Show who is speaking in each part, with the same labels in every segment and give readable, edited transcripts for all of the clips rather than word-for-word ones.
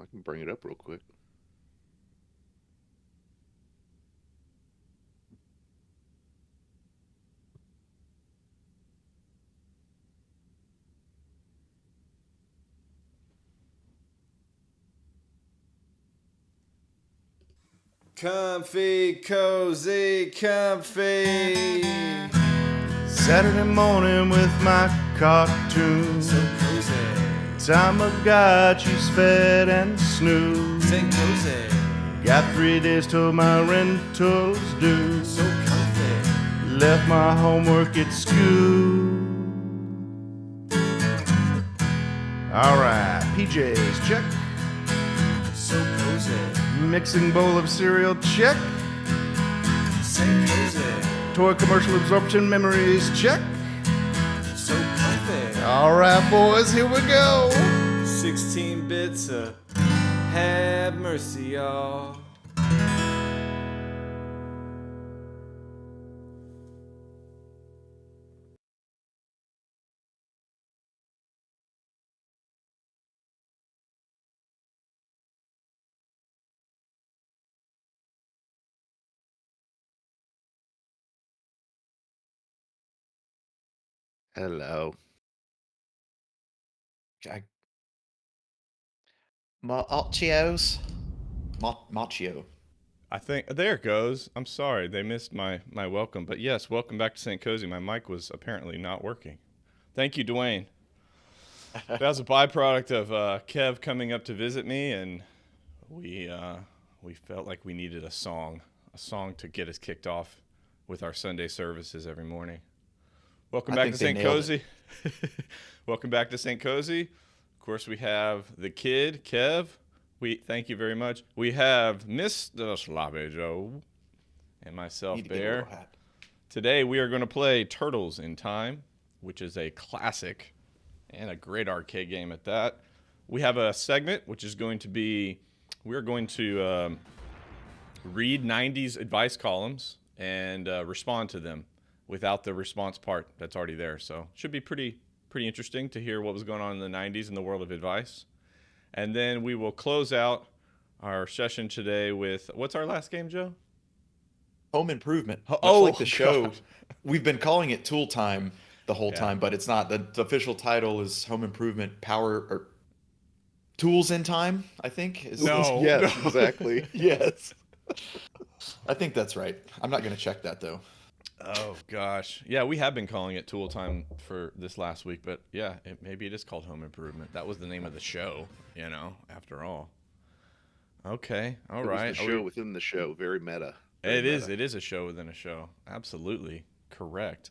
Speaker 1: I can bring it up real quick.
Speaker 2: Comfy, cozy, comfy.
Speaker 3: Saturday morning with my cartoon.
Speaker 2: So cozy.
Speaker 3: Time of God, she's fed and snoozed.
Speaker 2: Say cozy.
Speaker 3: Got 3 days till my rental's due.
Speaker 2: So comfy.
Speaker 3: Left my homework at school. Alright, PJs, check.
Speaker 2: So cozy.
Speaker 3: Mixing bowl of cereal, check.
Speaker 2: Say cozy.
Speaker 3: Toy commercial absorption memories, check.
Speaker 2: So comfy.
Speaker 3: Alright, boys, here we go.
Speaker 2: 16 bits of have mercy, y'all.
Speaker 1: Hello.
Speaker 4: Machio's? Machio.
Speaker 5: I think there it goes. I'm sorry, they missed my welcome, but yes, welcome back to St. Kohzee. My mic was apparently not working. Thank you, Dwayne. That was a byproduct of Kev coming up to visit me, and we felt like we needed a song to get us kicked off with our Sunday services every morning. Welcome back to St. Kohzee. Welcome back to St. Kohzee. Of course, we have the kid, Kev. We thank you very much. We have Mr. Sloppy Joe and myself, Bear. Today we are going to play Turtles in Time, which is a classic and a great arcade game at that. We have a segment which is going to be, we're going to read 90s advice columns and respond to them without the response part that's already there. So it should be pretty interesting to hear what was going on in the 90s in the world of advice. And then we will close out our session today with, what's our last game, Joe?
Speaker 4: Home Improvement. Much
Speaker 5: Oh,
Speaker 4: like the show.
Speaker 5: God.
Speaker 4: We've been calling it Tool Time the whole time, but it's not. The official title is Home Improvement Power or Tools in Time, I think.
Speaker 5: No.
Speaker 1: Yes, exactly.
Speaker 4: Yes. I think that's right. I'm not going to check that, though.
Speaker 5: Oh, gosh. Yeah, we have been calling it Tool Time for this last week, but yeah, maybe it is called Home Improvement. That was the name of the show, after all. Okay, all right.
Speaker 1: It was the show within the show. Very meta.
Speaker 5: It is a show within a show. Absolutely correct.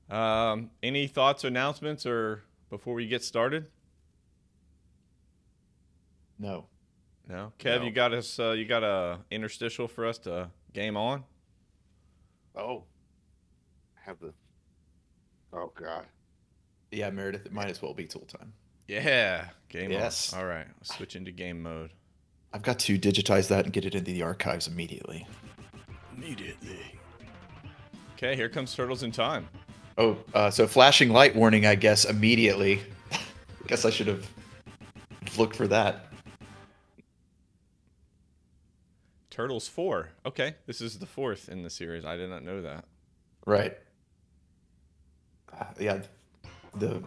Speaker 5: Any thoughts or announcements or before we get started?
Speaker 4: No.
Speaker 5: No? Kev,
Speaker 1: No.
Speaker 5: you got us, you got a interstitial for us to game on?
Speaker 1: Oh. Oh, God.
Speaker 4: Yeah, Meredith, it might as well be Tool Time.
Speaker 5: Yeah, game
Speaker 4: Yes.
Speaker 5: on. All right, let's switch into game mode.
Speaker 4: I've got to digitize that and get it into the archives immediately.
Speaker 5: Okay, here comes Turtles in Time.
Speaker 4: Oh, so flashing light warning, I guess, immediately. Guess I should have looked for that.
Speaker 5: Turtles 4. Okay, this is the 4th in the series. I did not know that.
Speaker 4: Right. Yeah, the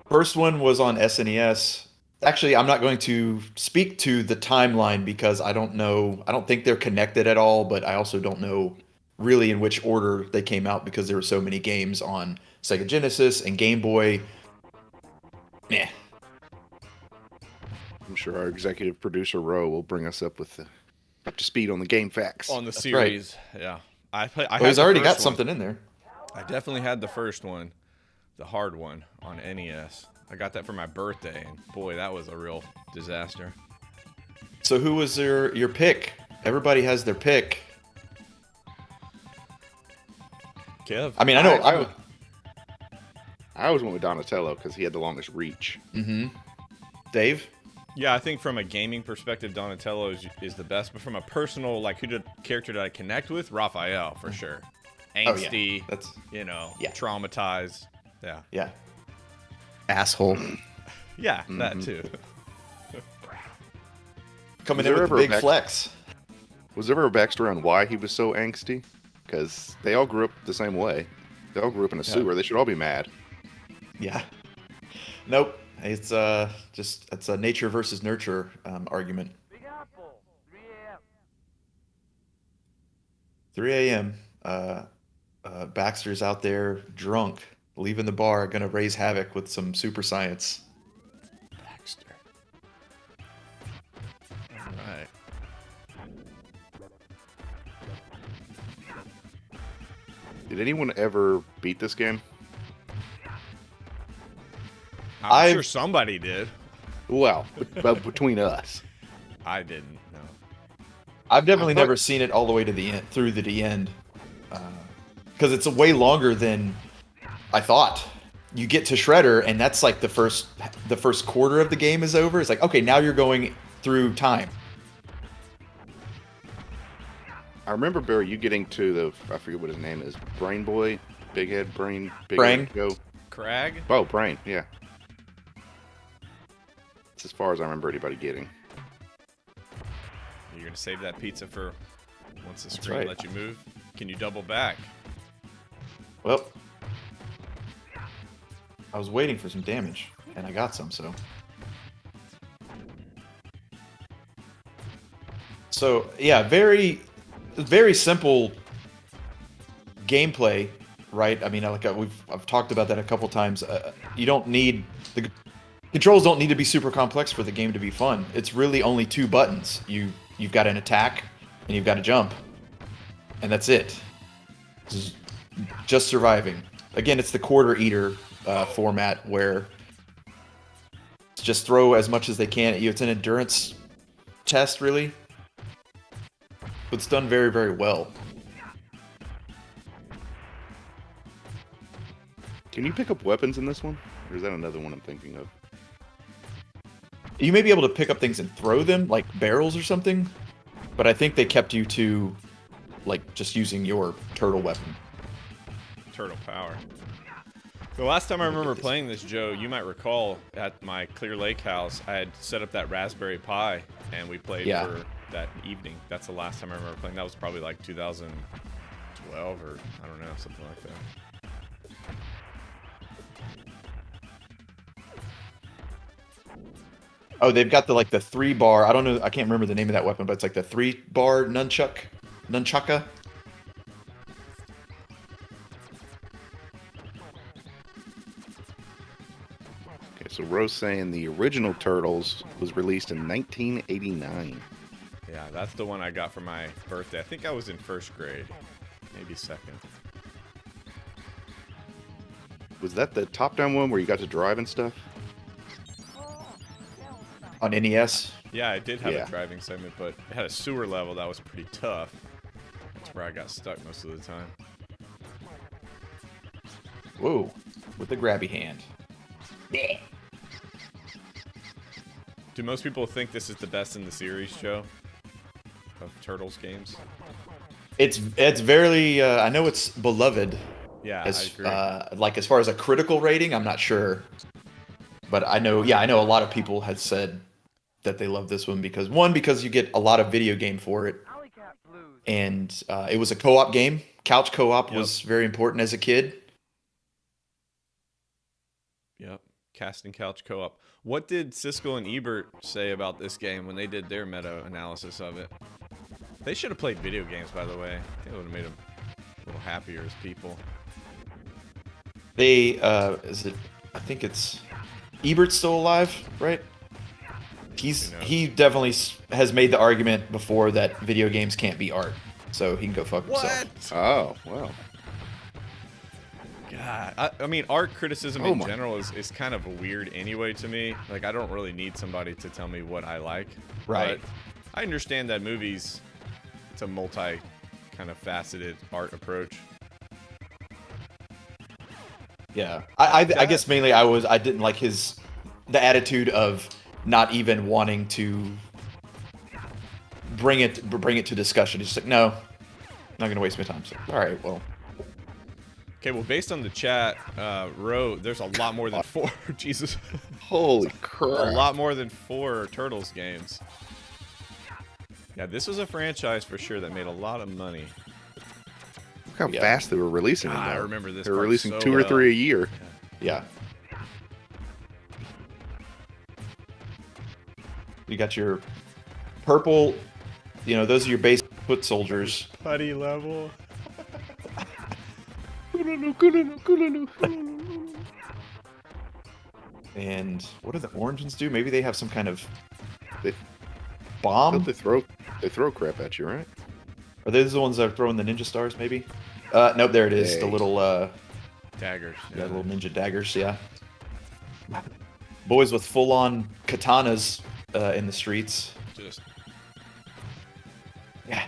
Speaker 4: first one was on SNES. Actually, I'm not going to speak to the timeline because I don't know. I don't think they're connected at all, but I also don't know really in which order they came out because there were so many games on Sega Genesis and Game Boy. Meh.
Speaker 1: I'm sure our executive producer, Ro, will bring us up to speed on the game facts.
Speaker 5: On the
Speaker 4: That's
Speaker 5: series, yeah. I
Speaker 4: Well, he's
Speaker 5: the
Speaker 4: already
Speaker 5: first
Speaker 4: got
Speaker 5: one.
Speaker 4: something in there.
Speaker 5: I definitely had the first one, the hard one on NES. I got that for my birthday, and boy, that was a real disaster.
Speaker 4: So who was your pick? Everybody has their pick.
Speaker 5: Kev?
Speaker 4: I mean, I know.
Speaker 1: I always went with Donatello because he had the longest reach.
Speaker 4: Dave?
Speaker 5: Yeah, I think from a gaming perspective, Donatello is the best, but from a personal, character that I connect with, Raphael, for sure. Angsty,
Speaker 4: That's
Speaker 5: traumatized. Yeah.
Speaker 4: yeah. Asshole.
Speaker 5: Yeah, that too.
Speaker 4: Coming
Speaker 1: Was
Speaker 4: in
Speaker 1: there
Speaker 4: with the
Speaker 1: ever a
Speaker 4: big
Speaker 1: back-
Speaker 4: flex.
Speaker 1: Was there ever a backstory on why he was so angsty? Because they all grew up the same way. They all grew up in a sewer. They should all be mad.
Speaker 4: Yeah. Nope. It's just it's a nature versus nurture argument. 3 a.m. Baxter's out there drunk, leaving the bar, gonna raise havoc with some super science.
Speaker 5: Baxter. All right.
Speaker 1: Did anyone ever beat this game?
Speaker 5: I'm sure somebody did.
Speaker 1: Well, but between us.
Speaker 5: I didn't. No.
Speaker 4: I've definitely
Speaker 1: I thought-
Speaker 4: never seen it all the way to the end, through the end, because it's way longer than I thought. You get to Shredder, and that's like the first quarter of the game is over. It's like, okay, now you're going through time.
Speaker 1: I remember, Barry, you getting to the, I forget what his name is, Brain Boy? Big Head Brain? Big
Speaker 4: Brang.
Speaker 1: Head Go?
Speaker 5: Crag?
Speaker 1: Oh, Brain, yeah. It's as far as I remember anybody getting.
Speaker 5: You're going to save that pizza for once the
Speaker 4: That's
Speaker 5: screen
Speaker 4: right.
Speaker 5: lets you move? Can you double back?
Speaker 4: Well, I was waiting for some damage, and I got some, so. So, yeah, very simple gameplay, right? I mean, like I've talked about that a couple times. You don't need the controls don't need to be super complex for the game to be fun. It's really only 2 buttons. You've got an attack and you've got a jump, and that's it. Just surviving. Again, it's the quarter eater format where just throw as much as they can at you. It's an endurance test, really. But it's done very, very well.
Speaker 1: Can you pick up weapons in this one? Or is that another one I'm thinking of?
Speaker 4: You may be able to pick up things and throw them, like barrels or something. But I think they kept you to, like, just using your turtle weapon.
Speaker 5: Turtle power. The last time I remember playing this, Joe, you might recall at my Clear Lake house, I had set up that Raspberry Pi, and we played for that evening. That's the last time I remember playing. That was probably like 2012 or I don't know, something like that.
Speaker 4: Oh, they've got the 3-bar. I don't know. I can't remember the name of that weapon, but it's like the 3-bar nunchaka.
Speaker 1: Okay, so Rose saying the original Turtles was released in 1989.
Speaker 5: Yeah, that's the one I got for my birthday. I think I was in first grade, maybe second.
Speaker 1: Was that the top-down one where you got to drive and stuff?
Speaker 4: On NES.
Speaker 5: Yeah, I did have
Speaker 1: Yeah.
Speaker 5: a driving segment, but it had a sewer level that was pretty tough. That's where I got stuck most of the time.
Speaker 4: Whoa, with the grabby hand.
Speaker 5: Do most people think this is the best in the series, Joe? Of Turtles games?
Speaker 4: It's very. I know it's beloved.
Speaker 5: Yeah,
Speaker 4: As
Speaker 5: I agree.
Speaker 4: as far as a critical rating, I'm not sure. But I know a lot of people had said that they love this one because you get a lot of video game for it, and it was a co-op game. Couch co-op was very important as a kid.
Speaker 5: Yep. Cast and couch co-op. What did Siskel and Ebert say about this game when they did their meta-analysis of it? They should have played video games, by the way. I think it would have made them a little happier as people.
Speaker 4: They I think it's Ebert's still alive, right? He definitely has made the argument before that video games can't be art, so he can go fuck himself.
Speaker 1: Oh, well.
Speaker 5: God, I mean, art criticism
Speaker 1: Oh
Speaker 5: in
Speaker 1: my.
Speaker 5: general is kind of weird anyway to me. Like, I don't really need somebody to tell me what I like.
Speaker 4: Right.
Speaker 5: But I understand that movies, it's a multi kind of faceted art approach.
Speaker 4: Yeah, I guess mainly I didn't like the attitude of not even wanting to bring it to discussion. He's just like, no, I'm not gonna waste my time. So, all right, well,
Speaker 5: Okay, well, based on the chat, Ro, there's a lot more than 4. Jesus.
Speaker 1: Holy
Speaker 5: A
Speaker 1: crap.
Speaker 5: lot more than 4 Turtles games. Yeah, this was a franchise for sure that made a lot of money.
Speaker 1: Look how
Speaker 4: Yeah.
Speaker 1: fast they were releasing them.
Speaker 5: I
Speaker 1: though.
Speaker 5: remember this
Speaker 1: They were
Speaker 5: part
Speaker 1: releasing
Speaker 5: so
Speaker 1: 2 or
Speaker 5: well.
Speaker 1: 3 a year.
Speaker 4: Yeah. You got your purple, you know, those are your base foot soldiers.
Speaker 5: Putty level.
Speaker 4: And what do the orange ones do? Maybe they have some kind of
Speaker 1: They,
Speaker 4: bomb?
Speaker 1: they throw crap at you, right?
Speaker 4: Are those the ones that are throwing the ninja stars, maybe? Nope, there it is. The
Speaker 1: Hey.
Speaker 4: little,
Speaker 5: Daggers.
Speaker 4: yeah, little ninja daggers, yeah. Boys with full-on katanas in the streets.
Speaker 5: Just
Speaker 4: Yeah.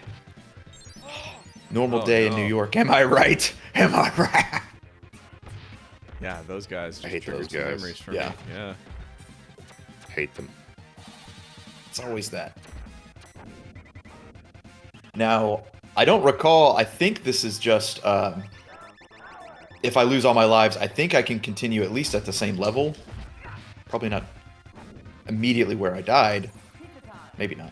Speaker 4: Normal
Speaker 5: Oh,
Speaker 4: day in
Speaker 5: no.
Speaker 4: New York. Am I right? Am I right?
Speaker 5: yeah, those guys. Just
Speaker 1: I hate those
Speaker 5: triggered some
Speaker 1: guys.
Speaker 5: Memories for
Speaker 4: Yeah.
Speaker 5: me. Yeah.
Speaker 1: Hate them.
Speaker 4: It's always that. Now, I don't recall. I think this is just if I lose all my lives, I think I can continue at least at the same level. Probably not immediately where I died. Maybe not.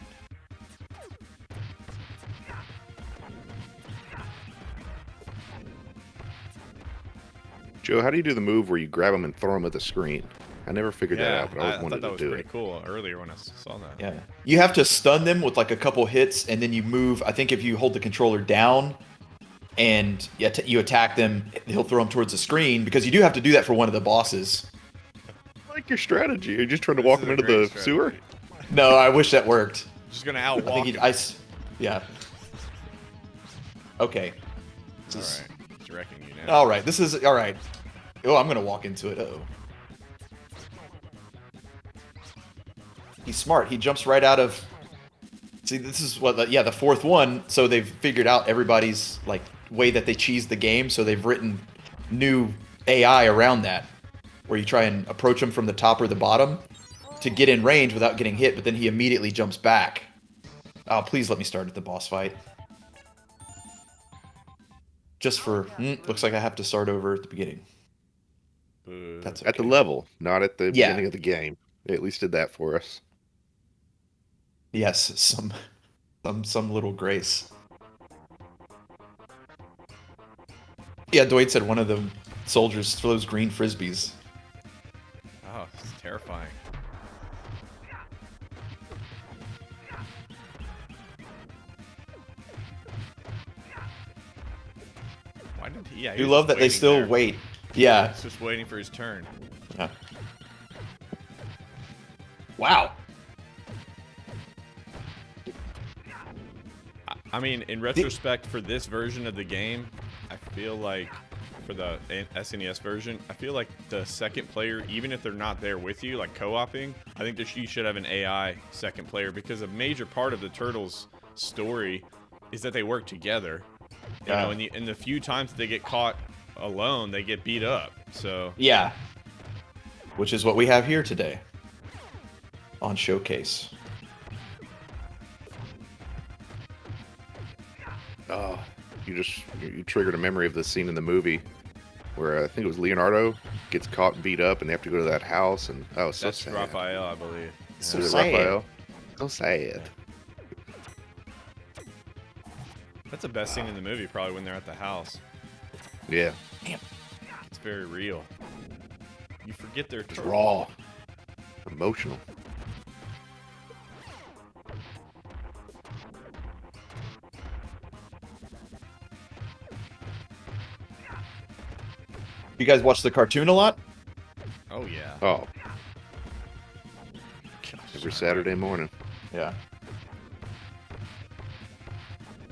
Speaker 1: Joe, how do you do the move where you grab them and throw them at the screen? I never figured that
Speaker 5: Yeah,
Speaker 1: out, but I
Speaker 5: I
Speaker 1: always
Speaker 5: thought
Speaker 1: wanted
Speaker 5: that
Speaker 1: to
Speaker 5: was
Speaker 1: do
Speaker 5: pretty
Speaker 1: it.
Speaker 5: cool earlier when I saw that.
Speaker 4: Yeah. You have to stun them with like a couple hits, and then you move. I think if you hold the controller down and you attack them, he'll throw them towards the screen, because you do have to do that for one of the bosses.
Speaker 1: I like your strategy. You're just trying to
Speaker 5: This
Speaker 1: walk
Speaker 5: is
Speaker 1: them
Speaker 5: a
Speaker 1: into the
Speaker 5: great
Speaker 1: sewer?
Speaker 5: strategy.
Speaker 4: No, I wish that worked.
Speaker 5: Just gonna
Speaker 4: I
Speaker 5: outwalk
Speaker 4: think
Speaker 5: him.
Speaker 4: yeah. Okay.
Speaker 5: All right. He's wrecking you now.
Speaker 4: All right. This is all right. Oh, I'm gonna walk into it. Uh-oh. He's smart. He jumps right out of. See, this is what. Yeah, the fourth one. So they've figured out everybody's like way that they cheese the game. So they've written new AI around that, where you try and approach him from the top or the bottom to get in range without getting hit, but then he immediately jumps back. Oh, please let me start at the boss fight. Just for looks like I have to start over at the beginning.
Speaker 5: Boo.
Speaker 4: That's
Speaker 1: At the
Speaker 4: okay.
Speaker 1: level, not at the
Speaker 4: Yeah.
Speaker 1: beginning of the game. They at least did that for us.
Speaker 4: Yes, some little grace. Yeah, Dwight said one of the soldiers throws green frisbees.
Speaker 5: Oh, this is terrifying. Why did he? Yeah, he
Speaker 4: You
Speaker 5: was
Speaker 4: love
Speaker 5: just
Speaker 4: that they
Speaker 5: waiting
Speaker 4: still
Speaker 5: there.
Speaker 4: wait. Yeah.
Speaker 5: He's just waiting for his turn.
Speaker 4: Yeah. Wow.
Speaker 5: I mean, in retrospect, for this version of the game, I feel like for the SNES version, I feel like the second player, even if they're not there with you, like co-oping, I think you should have an AI second player, because a major part of the Turtles story is that they work together. You know, in the few times that they get caught alone, they get beat up. So
Speaker 4: Yeah. Which is what we have here today on Showcase.
Speaker 1: Oh, you triggered a memory of the scene in the movie where I think it was Leonardo gets caught and beat up, and they have to go to that house, and oh, it's so
Speaker 5: that's
Speaker 1: sad.
Speaker 5: Raphael, I believe.
Speaker 4: So
Speaker 1: Is it
Speaker 4: sad.
Speaker 1: Raphael? So sad.
Speaker 5: That's the best scene in the movie, probably when they're at the house.
Speaker 1: Yeah,
Speaker 5: It's very real. You forget they're
Speaker 1: it's raw, emotional.
Speaker 4: You guys watch the cartoon a lot?
Speaker 5: Oh yeah.
Speaker 1: Oh,
Speaker 5: Gosh,
Speaker 1: every
Speaker 5: sorry.
Speaker 1: Saturday morning.
Speaker 4: Yeah.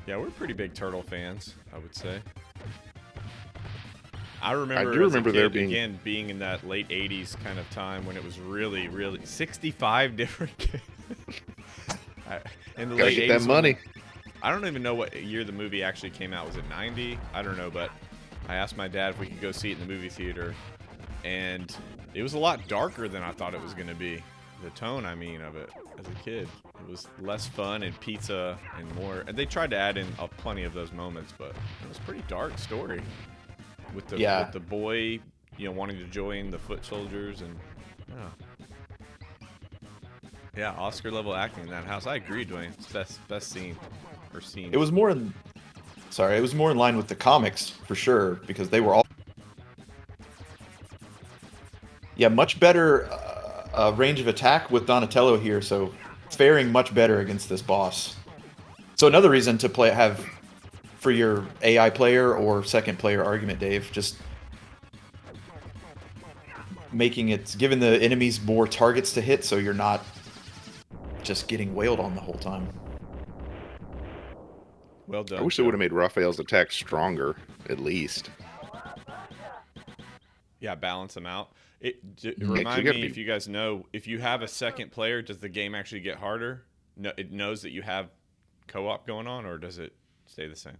Speaker 5: Yeah, we're pretty big Turtle fans, I would say. I remember,
Speaker 1: do
Speaker 5: as a
Speaker 1: remember there
Speaker 5: kid, being in that late 80s kind of time when it was really, really 65 different games. In the
Speaker 1: Gotta
Speaker 5: late
Speaker 1: get
Speaker 5: 80s.
Speaker 1: that money.
Speaker 5: I don't even know what year the movie actually came out. Was it 90? I don't know, but I asked my dad if we could go see it in the movie theater, and it was a lot darker than I thought it was going to be. The tone, I mean, of it as a kid. It was less fun and pizza and more. And they tried to add in plenty of those moments, but it was a pretty dark story. With the boy, wanting to join the foot soldiers, and Yeah, Oscar level acting in that house. I agree, Dwayne. It's best scene or scene.
Speaker 4: It was more in, sorry, it was more in line with the comics for sure because they were all. Yeah, much better range of attack with Donatello here, so faring much better against this boss. So another reason to have for your AI player or second player argument, Dave, just making it, giving the enemies more targets to hit so you're not just getting wailed on the whole time.
Speaker 5: Well done.
Speaker 1: I wish they would have made Raphael's attack stronger, at least.
Speaker 5: Yeah, balance them out.
Speaker 1: you
Speaker 5: Remind
Speaker 1: gotta
Speaker 5: me
Speaker 1: be-
Speaker 5: if you guys know, if you have a second player, does the game actually get harder? No, it knows that you have co-op going on, or does it stay the same?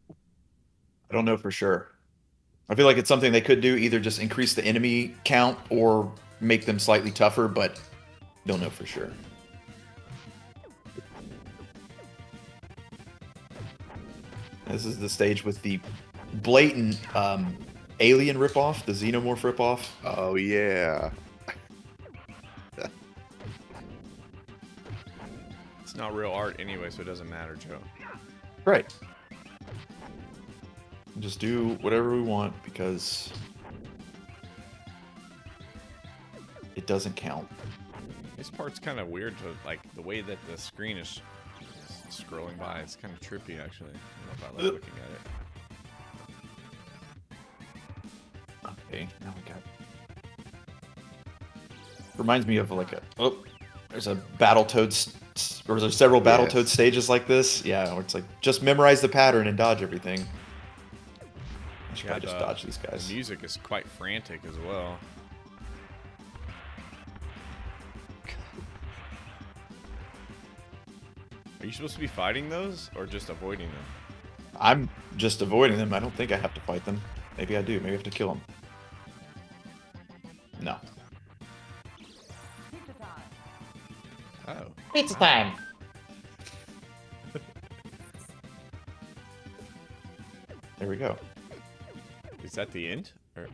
Speaker 4: I don't know for sure. I feel like it's something they could do, either just increase the enemy count or make them slightly tougher, but don't know for sure. This is the stage with the blatant alien ripoff, the xenomorph ripoff.
Speaker 1: Oh, yeah.
Speaker 5: It's not real art anyway, so it doesn't matter, Joe.
Speaker 4: Right. Just do whatever we want because it doesn't count.
Speaker 5: This part's kind of weird to like the way that the screen is scrolling by. It's kind of trippy, actually. I don't know if I like looking at it.
Speaker 4: Okay, now we got. Reminds me of like there's a Battletoads, or there's several Battletoads stages like this. Yeah, where it's like just memorize the pattern and dodge everything. I should probably just dodge these guys.
Speaker 5: The music is quite frantic as well. Are you supposed to be fighting those or just avoiding them?
Speaker 4: I'm just avoiding them. I don't think I have to fight them. Maybe I do. Maybe I have to kill them. No.
Speaker 5: Oh.
Speaker 6: Pizza time.
Speaker 4: There we go.
Speaker 5: Is that the end? Or...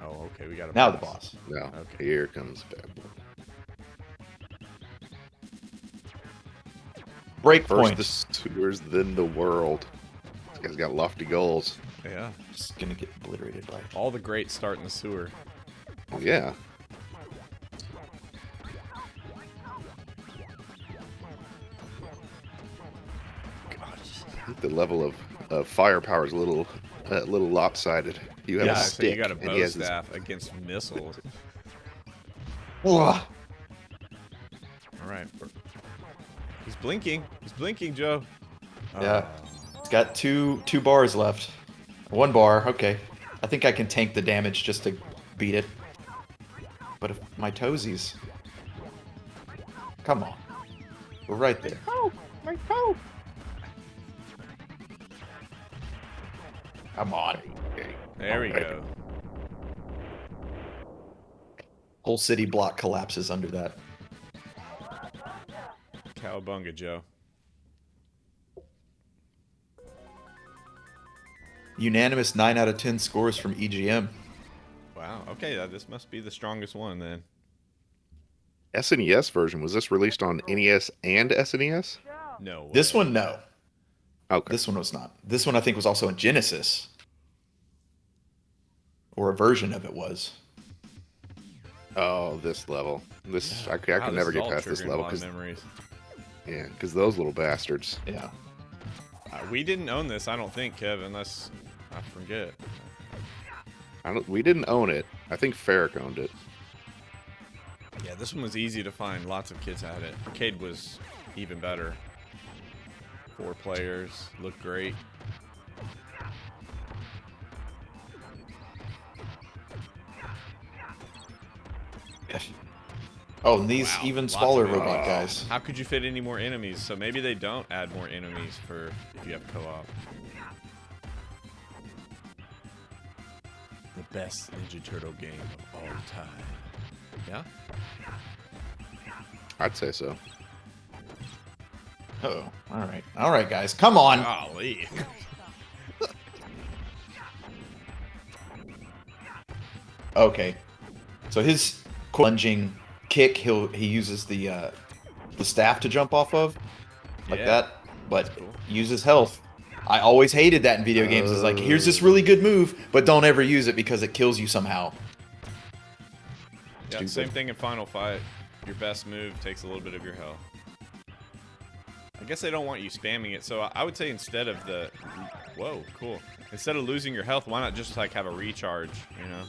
Speaker 5: Oh, okay. We got a
Speaker 4: Now the boss.
Speaker 1: No.
Speaker 5: Okay.
Speaker 1: Here comes bad boy.
Speaker 4: Break
Speaker 1: First
Speaker 4: point.
Speaker 1: the sewers, then the world. This guy's got lofty goals.
Speaker 5: Yeah.
Speaker 4: Just gonna get obliterated by.
Speaker 5: All the greats start in the sewer.
Speaker 1: Oh, yeah. I think the level of firepower is a little lopsided. You have
Speaker 4: Yeah,
Speaker 1: a
Speaker 4: so
Speaker 5: So
Speaker 1: stick,
Speaker 5: you got a
Speaker 1: and he
Speaker 5: bow
Speaker 1: has this-
Speaker 5: staff against missiles.
Speaker 4: Ugh.
Speaker 5: All right. He's blinking. He's blinking, Joe.
Speaker 4: Yeah. It's got two bars left. One bar. Okay. I think I can tank the damage just to beat it. But if my toesies. Come on. We're right there. Come on.
Speaker 1: Okay.
Speaker 5: There we
Speaker 1: Alright.
Speaker 5: go.
Speaker 4: Whole city block collapses under that.
Speaker 5: Cowabunga, Joe.
Speaker 4: Unanimous 9 out of 10 scores from EGM.
Speaker 5: Wow. Okay, this must be the strongest one then.
Speaker 1: SNES version, was this released on NES and SNES?
Speaker 5: No way.
Speaker 4: This one, no.
Speaker 1: Okay.
Speaker 4: This one was not. This one I think was also in Genesis. Or a version of it was.
Speaker 1: Oh, this level. This I
Speaker 5: Wow,
Speaker 1: could
Speaker 5: this
Speaker 1: never
Speaker 5: is
Speaker 1: get
Speaker 5: all
Speaker 1: past this
Speaker 5: triggering a
Speaker 1: level
Speaker 5: lot of
Speaker 1: because
Speaker 5: memories.
Speaker 1: those little bastards.
Speaker 4: Yeah.
Speaker 5: We didn't own this, I don't think, Kev, unless I forget.
Speaker 1: We didn't own it. I think Ferric owned it.
Speaker 5: Yeah, this one was easy to find. Lots of kids had it. Arcade was even better. 4 players, looked great.
Speaker 4: Oh, and these
Speaker 5: Wow,
Speaker 4: even
Speaker 5: lots
Speaker 4: smaller
Speaker 5: of
Speaker 4: robot
Speaker 5: enemies.
Speaker 4: guys.
Speaker 5: How could you fit any more enemies? So maybe they don't add more enemies for if you have co-op. The best Ninja Turtle game of all time. Yeah?
Speaker 1: I'd say so.
Speaker 4: Oh, all right. All right, guys. Come on.
Speaker 5: Golly.
Speaker 4: Okay. So his lunging kick, he uses the staff to jump off of, like
Speaker 5: Yeah,
Speaker 4: that. But
Speaker 5: that's cool.
Speaker 4: uses health. I always hated that in video games. It's like, here's this really good move, but don't ever use it because it kills you somehow.
Speaker 5: Yeah,
Speaker 1: Stupid.
Speaker 5: same thing in Final Fight. Your best move takes a little bit of your health. I guess they don't want you spamming it, so I would say instead of the... Whoa, cool. Instead of losing your health, why not just, like, have a recharge, you know?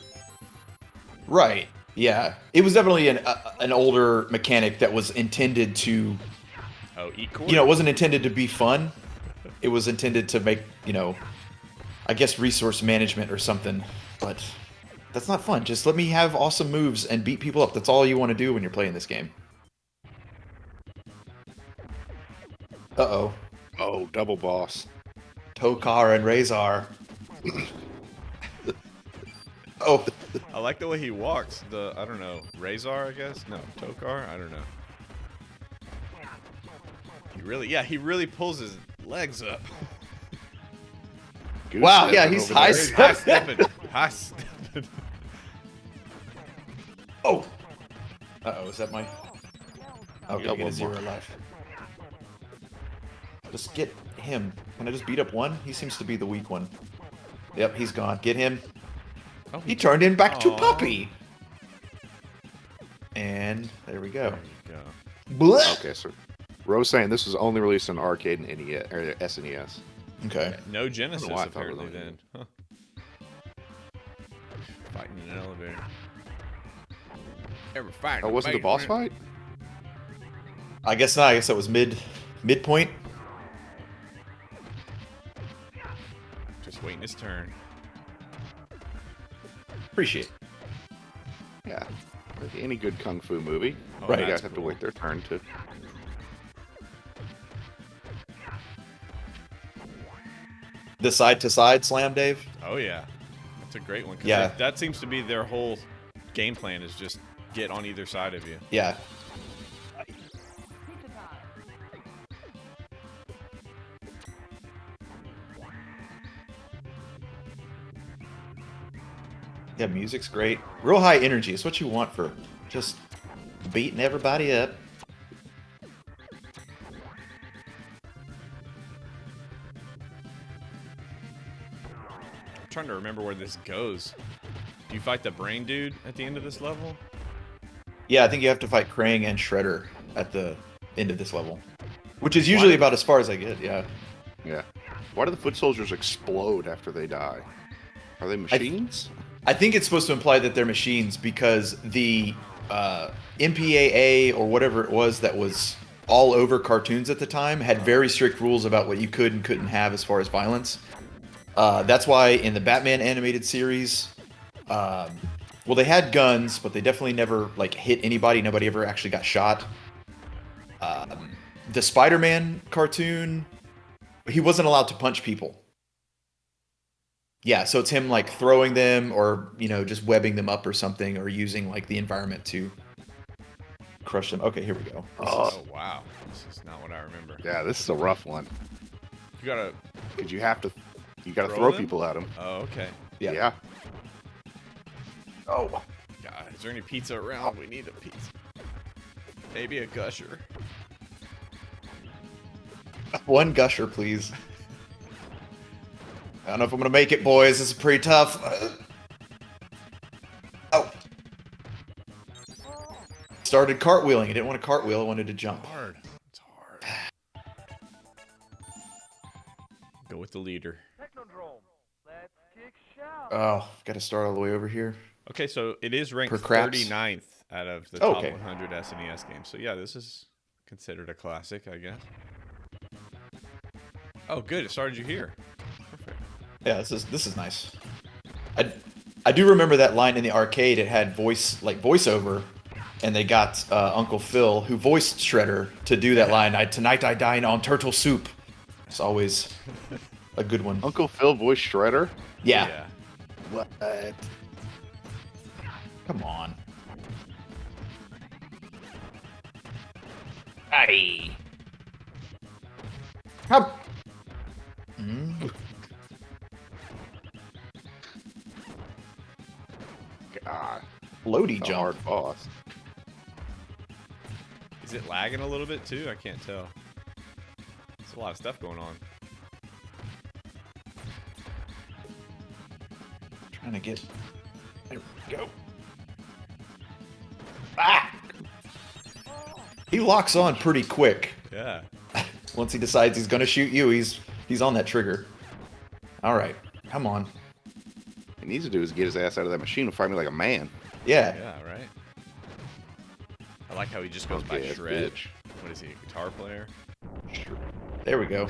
Speaker 4: Right. Yeah. It was definitely an older mechanic that was intended to...
Speaker 5: Oh, eat core?
Speaker 4: You know, it wasn't intended to be fun. It was intended to make, you know, I guess resource management or something. But that's not fun. Just let me have awesome moves and beat people up. That's all you want to do when you're playing this game. Uh-oh.
Speaker 1: Oh, double boss.
Speaker 4: Tokar and Razor. Oh.
Speaker 5: I like the way he walks. I don't know, Razor, I guess? No, Tokar? I don't know. He really pulls his legs up.
Speaker 1: Goose
Speaker 4: Wow, yeah,
Speaker 1: stepping
Speaker 4: he's
Speaker 1: over
Speaker 4: high
Speaker 1: there.
Speaker 5: High stepping. High stepping.
Speaker 4: Oh. Uh-oh, is that my... Okay,
Speaker 1: got
Speaker 4: get a
Speaker 1: one
Speaker 4: 0
Speaker 1: more.
Speaker 4: life. Just get him. Can I just beat up one? He seems to be the weak one. Yep, he's gone. Get him.
Speaker 5: Oh,
Speaker 4: He turned in back to
Speaker 5: Aw.
Speaker 4: puppy. And there we go.
Speaker 5: There you go.
Speaker 4: Blech.
Speaker 1: Okay, so Rose saying this was only released on arcade and NES, or SNES.
Speaker 4: Okay.
Speaker 5: No Genesis,
Speaker 1: why I thought it was
Speaker 5: apparently,
Speaker 1: on
Speaker 5: then. Huh. Fighting in an elevator. Ever fight?
Speaker 1: Oh, wasn't the boss fight?
Speaker 4: I guess not. I guess that was midpoint.
Speaker 5: Just waiting his turn.
Speaker 4: Appreciate it.
Speaker 1: Yeah. Like any good kung fu movie.
Speaker 5: Oh,
Speaker 4: Right.
Speaker 1: You
Speaker 5: that's
Speaker 1: guys have to
Speaker 5: cool.
Speaker 1: wait their turn to.
Speaker 4: The side-to-side slam, Dave.
Speaker 5: Oh, yeah. That's a great one. 'Cause
Speaker 4: Yeah.
Speaker 5: that seems to be their whole game plan is just get on either side of you.
Speaker 4: Yeah. Yeah, music's great. Real high energy. It's what you want for just beating everybody up.
Speaker 5: I'm trying to remember where this goes. Do you fight the brain dude at the end of this level?
Speaker 4: Yeah, I think you have to fight Krang and Shredder at the end of this level. Which is usually about as far as I get, yeah.
Speaker 1: Yeah. Why do the foot soldiers explode after they die? Are they machines?
Speaker 4: I think it's supposed to imply that they're machines because the MPAA or whatever it was that was all over cartoons at the time had very strict rules about what you could and couldn't have as far as violence. That's why in the Batman animated series, well, they had guns, but they definitely never like hit anybody. Nobody ever actually got shot. The Spider-Man cartoon, he wasn't allowed to punch people. Yeah, so it's him like throwing them or, you know, just webbing them up or something or using like the environment to crush them. Okay, here we go.
Speaker 5: Oh, wow. This is not what I remember.
Speaker 1: Yeah, this is a rough one.
Speaker 5: You gotta...
Speaker 1: Because you gotta
Speaker 5: Throw
Speaker 1: throw
Speaker 5: them?
Speaker 1: people at them.
Speaker 5: Oh, okay.
Speaker 4: Yeah.
Speaker 1: Yeah.
Speaker 4: Oh,
Speaker 5: God, is there any pizza around? We need a pizza. Maybe a gusher.
Speaker 4: one gusher, please. I don't know if I'm gonna make it, boys. This is pretty tough. Oh. Started cartwheeling. I didn't want to cartwheel. I wanted to jump.
Speaker 5: Hard. It's hard. Go with the leader.
Speaker 4: Oh, got to start all the way over here.
Speaker 5: Okay, so it is ranked
Speaker 4: Per craps?
Speaker 5: 39th out of the
Speaker 4: Oh,
Speaker 5: top
Speaker 4: okay.
Speaker 5: 100 SNES games. So yeah, this is considered a classic, I guess. Oh, good. It started you here. Perfect.
Speaker 4: Yeah, this is nice. I do remember that line in the arcade. It had voiceover, and they got Uncle Phil, who voiced Shredder, to do that line. Tonight I dine on turtle soup. It's always a good one.
Speaker 1: Uncle Phil voiced Shredder?
Speaker 4: Yeah.
Speaker 1: What?
Speaker 4: Come on. Aye. How?
Speaker 1: God.
Speaker 4: Floaty
Speaker 1: A
Speaker 4: jump.
Speaker 1: hard boss.
Speaker 5: Is it lagging a little bit too? I can't tell. There's a lot of stuff going on.
Speaker 4: Trying to get. There we go. Ah! He locks on pretty quick.
Speaker 5: Yeah.
Speaker 4: Once he decides he's gonna shoot you, he's on that trigger. All right, come on.
Speaker 1: What he needs to do is get his ass out of that machine and fight me like a man.
Speaker 4: Yeah.
Speaker 5: Yeah, right. I like how he just goes by
Speaker 1: Okay,
Speaker 5: Shred.
Speaker 1: bitch.
Speaker 5: What is he, a guitar player?
Speaker 4: Sure. There we go.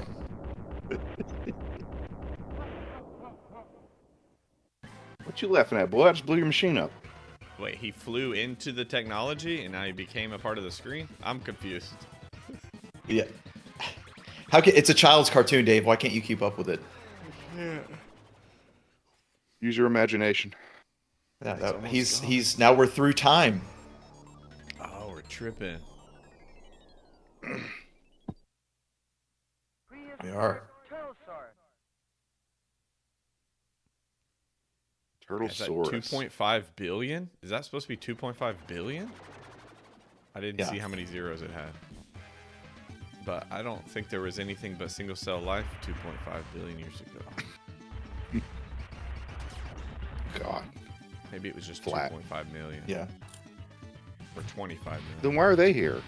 Speaker 1: What you laughing at, boy? I just blew your machine up.
Speaker 5: Wait, he flew into the technology and now he became a part of the screen? I'm confused.
Speaker 4: Yeah. How can it's a child's cartoon, Dave? Why can't you keep up with it?
Speaker 1: Use your imagination.
Speaker 4: Yeah, he's now we're through time.
Speaker 5: Oh, we're tripping.
Speaker 4: We are.
Speaker 5: Is that
Speaker 1: Turtlesaurus.
Speaker 5: 2.5 billion? Is that supposed to be 2.5 billion? I didn't
Speaker 4: Yeah.
Speaker 5: see how many zeros it had. But I don't think there was anything but single cell life 2.5 billion years ago.
Speaker 1: God.
Speaker 5: Maybe it was just
Speaker 1: Flat.
Speaker 5: 2.5 million.
Speaker 4: Yeah.
Speaker 5: Or 25 million.
Speaker 1: Then why are they here?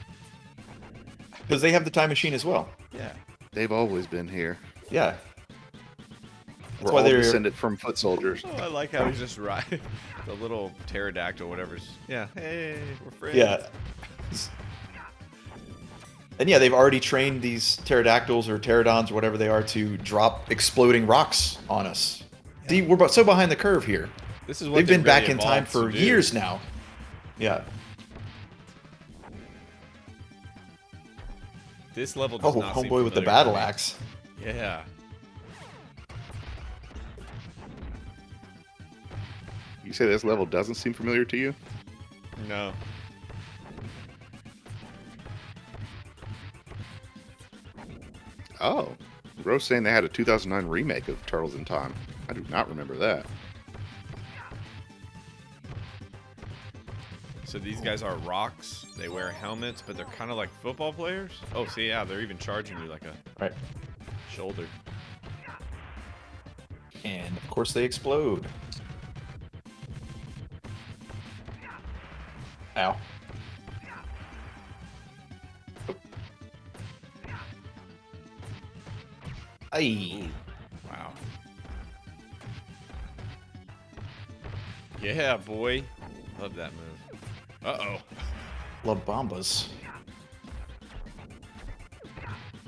Speaker 4: Because they have the time machine as well.
Speaker 5: Yeah.
Speaker 1: They've always been here.
Speaker 4: Yeah.
Speaker 1: We're
Speaker 4: why
Speaker 1: all
Speaker 4: they're-
Speaker 1: descended from foot soldiers.
Speaker 5: Oh, I like how he's just right. The little pterodactyl, whatever's. Yeah. Hey, we're friends.
Speaker 4: Yeah. And yeah, they've already trained these pterodactyls or pterodons or whatever they are to drop exploding rocks on us. See, we're so behind the curve here.
Speaker 5: This is what
Speaker 4: They've been
Speaker 5: they
Speaker 4: back
Speaker 5: really
Speaker 4: in time
Speaker 5: evolved
Speaker 4: for
Speaker 5: to do.
Speaker 4: years now. Yeah.
Speaker 5: This level does
Speaker 4: Oh,
Speaker 5: not seem
Speaker 4: homeboy with the
Speaker 5: familiar to
Speaker 4: battle
Speaker 5: me.
Speaker 4: axe.
Speaker 5: Yeah.
Speaker 1: You say this level doesn't seem familiar to you?
Speaker 5: No.
Speaker 1: Oh. Rose saying they had a 2009 remake of Turtles in Time. I do not remember that.
Speaker 5: So these guys are rocks. They wear helmets, but they're kind of like football players. Oh, see, yeah, they're even charging you like a
Speaker 4: Right.
Speaker 5: shoulder.
Speaker 4: And of course they explode. Ow. Ay.
Speaker 5: Wow. Yeah, boy. Love that move. Uh-oh.
Speaker 4: La Bombas.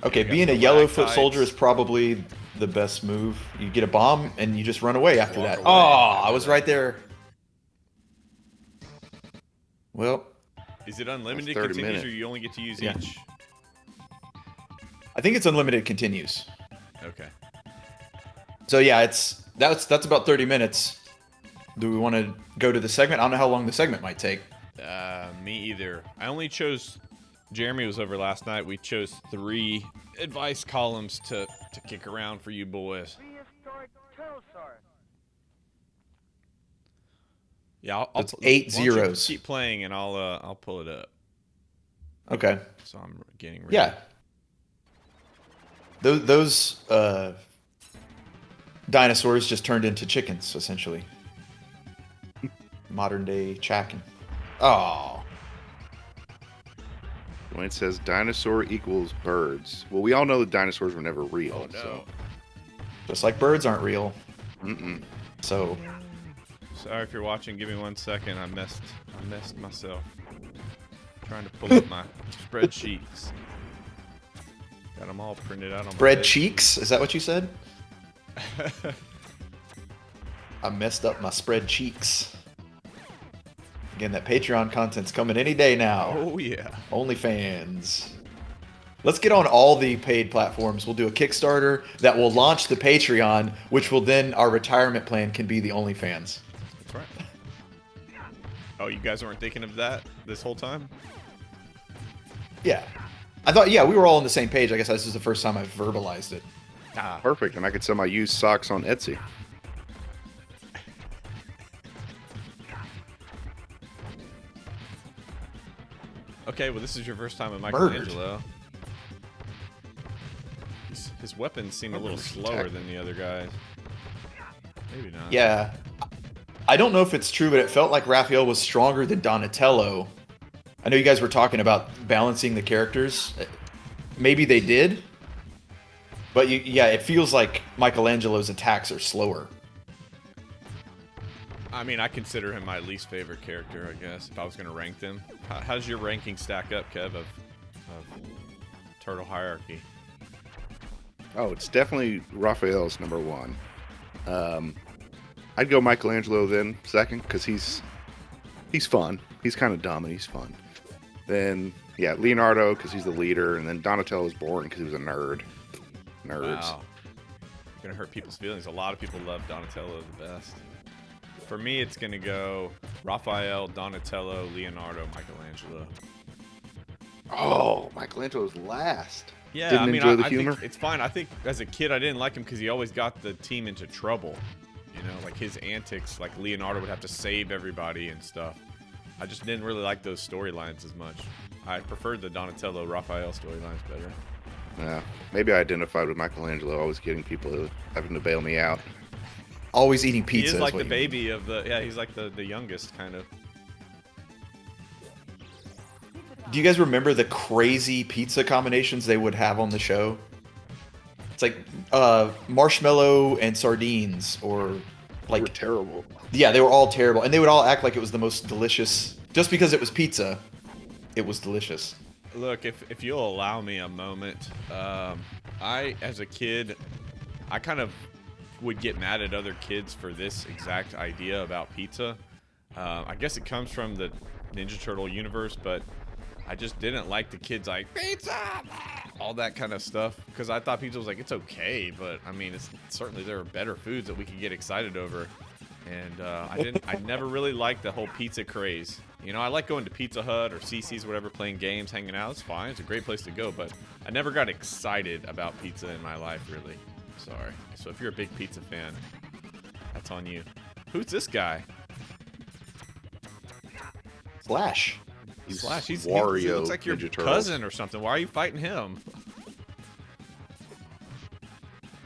Speaker 4: Okay,
Speaker 5: got
Speaker 4: being a
Speaker 5: the
Speaker 4: yellow
Speaker 5: black
Speaker 4: foot soldier
Speaker 5: tights.
Speaker 4: is probably the best move. You get a bomb and you just run away after
Speaker 5: Walk
Speaker 4: that.
Speaker 5: away
Speaker 4: Oh,
Speaker 5: after
Speaker 4: I was
Speaker 5: that.
Speaker 4: right there. Well,
Speaker 5: Is it unlimited
Speaker 1: 30
Speaker 5: continues
Speaker 1: minutes.
Speaker 5: or you only get to use
Speaker 4: Yeah.
Speaker 5: each?
Speaker 4: I think it's unlimited continues.
Speaker 5: Okay.
Speaker 4: So yeah, that's about 30 minutes. Do we want to go to the segment? I don't know how long the segment might take.
Speaker 5: Me either. I only chose... Jeremy was over last night. We chose 3 advice columns to kick around for you boys. Yeah, I'll
Speaker 4: It's 8
Speaker 5: why don't you
Speaker 4: zeros.
Speaker 5: Keep playing, and I'll pull it up.
Speaker 4: Okay.
Speaker 5: So I'm getting ready.
Speaker 4: Yeah. Those dinosaurs just turned into chickens, essentially. Modern day chicken. Oh.
Speaker 1: When it says dinosaur equals birds. Well, we all know that dinosaurs were never real.
Speaker 5: Oh no.
Speaker 1: So.
Speaker 4: Just like birds aren't real.
Speaker 1: Mm-mm.
Speaker 4: So
Speaker 5: Sorry if you're watching. Give me 1 second. I messed myself. Trying to pull up my spreadsheets. Got them all printed out on my
Speaker 4: bread
Speaker 5: bed
Speaker 4: cheeks? Is that what you said?
Speaker 5: sheet.
Speaker 4: I messed up my spread cheeks. Again, that Patreon content's coming any day now.
Speaker 5: Oh yeah.
Speaker 4: OnlyFans. Let's get on all the paid platforms. We'll do a Kickstarter that will launch the Patreon, which will then, our retirement plan can be the OnlyFans.
Speaker 5: That's right. Oh, you guys weren't thinking of that this whole time?
Speaker 4: Yeah. I thought, yeah, we were all on the same page. I guess this is the first time I've verbalized it.
Speaker 5: Ah.
Speaker 1: Perfect. And I could sell my used socks on Etsy.
Speaker 5: Okay, well, this is your first time at
Speaker 4: Murdered.
Speaker 5: Michelangelo. His weapons seem a little slower than the other guys. Maybe not.
Speaker 4: Yeah. I don't know if it's true, but it felt like Raphael was stronger than Donatello. I know you guys were talking about balancing the characters. Maybe they did. But yeah, it feels like Michelangelo's attacks are slower.
Speaker 5: I mean, I consider him my least favorite character, I guess, if I was going to rank them. How does your ranking stack up, Kev, of Turtle Hierarchy?
Speaker 1: Oh, it's definitely Raphael's number one. I'd go Michelangelo then second because he's fun. He's kind of dumb and he's fun. Then yeah, Leonardo because he's the leader, and then Donatello's boring because he was a nerd. Nerds.
Speaker 5: Wow. You're going to hurt people's feelings. A lot of people love Donatello the best. For me, it's going to go Raphael, Donatello, Leonardo, Michelangelo.
Speaker 1: Oh, Michelangelo's last.
Speaker 5: Yeah,
Speaker 1: Didn't
Speaker 5: I mean,
Speaker 1: enjoy the
Speaker 5: I
Speaker 1: humor?
Speaker 5: think it's fine. I think as a kid, I didn't like him because he always got the team into trouble. You know, like his antics, like Leonardo would have to save everybody and stuff. I just didn't really like those storylines as much. I preferred the Donatello, Raphael storylines better.
Speaker 1: Yeah, maybe I identified with Michelangelo, always getting people having to bail me out.
Speaker 4: Always eating
Speaker 5: He
Speaker 4: pizza.
Speaker 5: is like
Speaker 4: what
Speaker 5: the
Speaker 4: you
Speaker 5: baby of the, yeah, he's like the youngest kind of.
Speaker 4: Do you guys remember the crazy pizza combinations they would have on the show? It's like marshmallow and sardines, or
Speaker 1: They
Speaker 4: like
Speaker 1: were terrible.
Speaker 4: yeah, they were all terrible, and they would all act like it was the most delicious. Just because it was pizza, it was delicious.
Speaker 5: Look, if you'll allow me a moment, I, as a kid, I kind of would get mad at other kids for this exact idea about pizza. I guess it comes from the Ninja Turtle universe, but I just didn't like the kids like, pizza! All that kind of stuff, because I thought pizza was like, it's okay, but I mean, it's certainly there are better foods that we could get excited over. And I never really liked the whole pizza craze. You know, I like going to Pizza Hut or CC's, whatever, playing games, hanging out. It's fine. It's a great place to go, but I never got excited about pizza in my life, really. Sorry. So if you're a big pizza fan, that's on you. Who's this guy?
Speaker 4: Flash.
Speaker 5: Slash. He
Speaker 1: Wario
Speaker 5: looks like your
Speaker 1: Ninja Turtles.
Speaker 5: cousin or something. Why are you fighting him?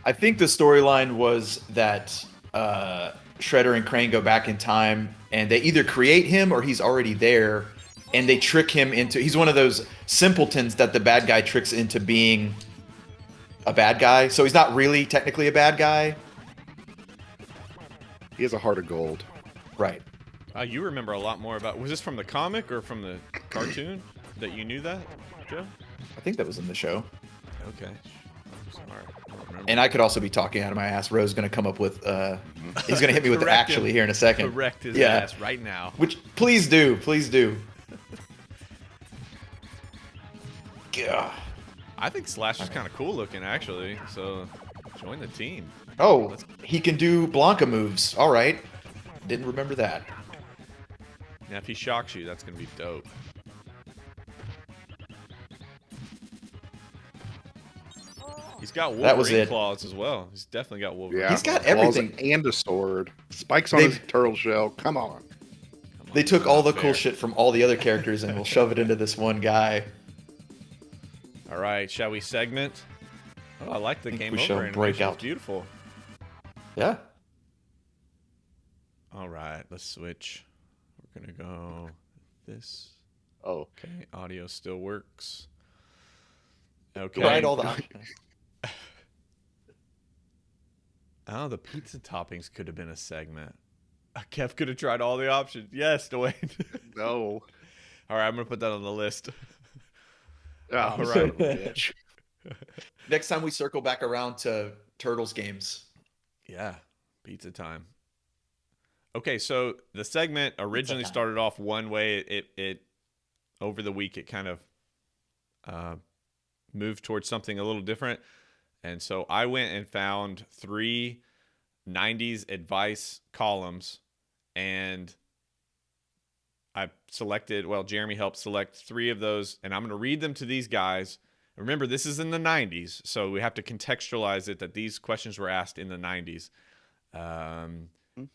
Speaker 4: I think the storyline was that Shredder and Krang go back in time, and they either create him or he's already there, and they trick him into. He's one of those simpletons that the bad guy tricks into being a bad guy. So he's not really technically a bad guy.
Speaker 1: He has a heart of gold.
Speaker 4: Right.
Speaker 5: You remember a lot more about. Was this from the comic or from the cartoon that you knew that, Joe?
Speaker 4: I think that was in the show.
Speaker 5: Okay. I'm sorry. I don't remember.
Speaker 4: And I could also be talking out of my ass. Ro's going to come up with. He's going to hit me with the
Speaker 5: Correct him.
Speaker 4: actually here in a second.
Speaker 5: Correct his
Speaker 4: Yeah.
Speaker 5: ass right now.
Speaker 4: Which, please do. Please do. Gah.
Speaker 5: I think Slash is kind of cool looking, actually. So join the team.
Speaker 4: Oh, he can do Blanca moves. All right. Didn't remember that.
Speaker 5: Now, if he shocks you, that's going to be dope. He's got
Speaker 4: That was
Speaker 5: Wolverine
Speaker 4: it.
Speaker 5: claws as well. He's definitely got Wolverine.
Speaker 1: Yeah,
Speaker 4: He's got
Speaker 1: claws
Speaker 4: everything.
Speaker 1: and a sword. Spikes on
Speaker 4: They-
Speaker 1: his turtle shell. Come on.
Speaker 5: Come on,
Speaker 4: They took
Speaker 5: that's
Speaker 4: all
Speaker 5: not
Speaker 4: the cool
Speaker 5: fair.
Speaker 4: shit from all the other characters and will shove it into this one guy.
Speaker 5: All right, shall we segment? Oh, I like the
Speaker 4: think
Speaker 5: game
Speaker 4: we
Speaker 5: over
Speaker 4: shall
Speaker 5: animation.
Speaker 4: break
Speaker 5: It's
Speaker 4: out.
Speaker 5: beautiful.
Speaker 4: Yeah.
Speaker 5: All right, let's switch. We're going to go this.
Speaker 1: Oh,
Speaker 5: Okay, audio still works. Okay.
Speaker 4: Right, all the.
Speaker 5: Oh, the pizza toppings could have been a segment. Kev could have tried all the options. Yes, Dwayne.
Speaker 1: no.
Speaker 5: All right, I'm going to put that on the list.
Speaker 1: Oh,
Speaker 5: All
Speaker 1: son
Speaker 5: right.
Speaker 1: of a bitch.
Speaker 4: Next time we circle back around to Turtles games.
Speaker 5: Yeah, pizza time. Okay, so the segment originally
Speaker 4: time.
Speaker 5: started off one way. It over the week it kind of moved towards something a little different, and so I went and found 3 '90s advice columns, and I selected. Well, Jeremy helped select 3 of those, and I'm going to read them to these guys. Remember, this is in the 90s, so we have to contextualize it that these questions were asked in the 90s.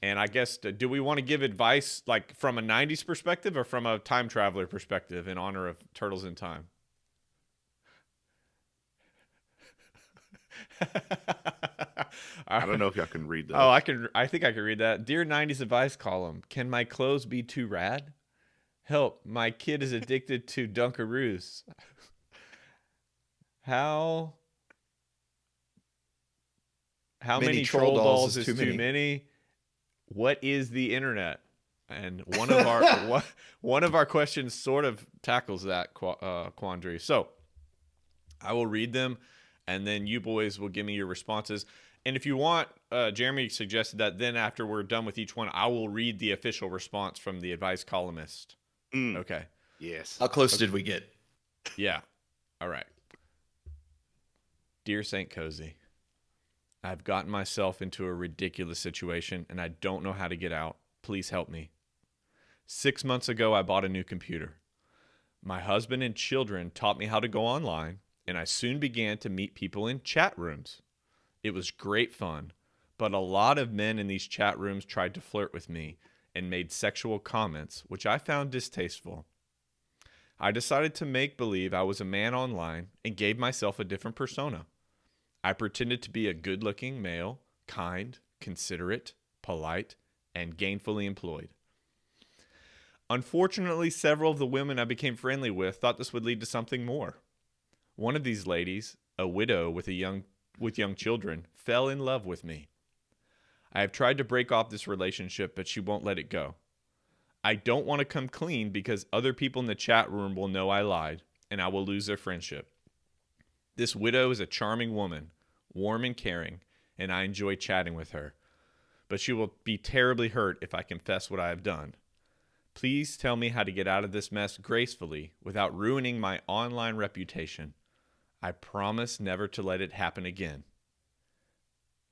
Speaker 5: And I guess, do we want to give advice like from a 90s perspective or from a time traveler perspective in honor of Turtles in Time?
Speaker 1: I don't know if y'all can read that.
Speaker 5: Oh, I can. I think I can read that. Dear 90s advice column, can my clothes be too rad? Help, my kid is addicted to Dunkaroos. How many troll dolls is too many? What is the internet? And one of our questions sort of tackles that quandary. So I will read them, and then you boys will give me your responses. And if you want, Jeremy suggested that then after we're done with each one, I will read the official response from the advice columnist. Okay.
Speaker 1: Yes.
Speaker 4: How close did we get?
Speaker 5: Yeah. All right. Dear St. Kohzee, I've gotten myself into a ridiculous situation and I don't know how to get out. Please help me. 6 months ago, I bought a new computer. My husband and children taught me how to go online, and I soon began to meet people in chat rooms. It was great fun, but a lot of men in these chat rooms tried to flirt with me and made sexual comments, which I found distasteful. I decided to make believe I was a man online and gave myself a different persona. I pretended to be a good-looking male, kind, considerate, polite, and gainfully employed. Unfortunately, several of the women I became friendly with thought this would lead to something more. One of these ladies, a widow with young children, fell in love with me. I have tried to break off this relationship, but she won't let it go. I don't want to come clean because other people in the chat room will know I lied, and I will lose their friendship. This widow is a charming woman, warm and caring, and I enjoy chatting with her. But she will be terribly hurt if I confess what I have done. Please tell me how to get out of this mess gracefully without ruining my online reputation. I promise never to let it happen again.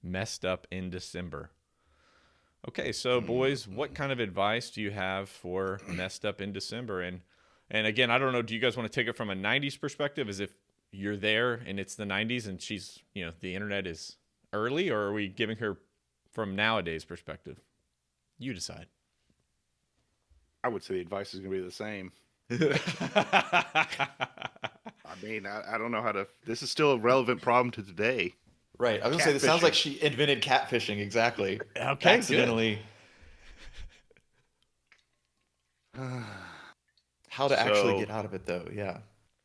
Speaker 5: Messed up in December. Okay, so boys, what kind of advice do you have for messed up in December? And again, I don't know, do you guys want to take it from a 90s perspective as if you're there and it's the 90s and she's, the internet is early, or are we giving her from nowadays perspective? You decide.
Speaker 1: I would say the advice is going to be the same. I mean, I don't know how to. This is still a relevant problem to today.
Speaker 4: Right. I was going to say, this sounds like she invented catfishing. Exactly.
Speaker 5: Okay.
Speaker 4: Accidentally. How to actually get out of it, though. Yeah.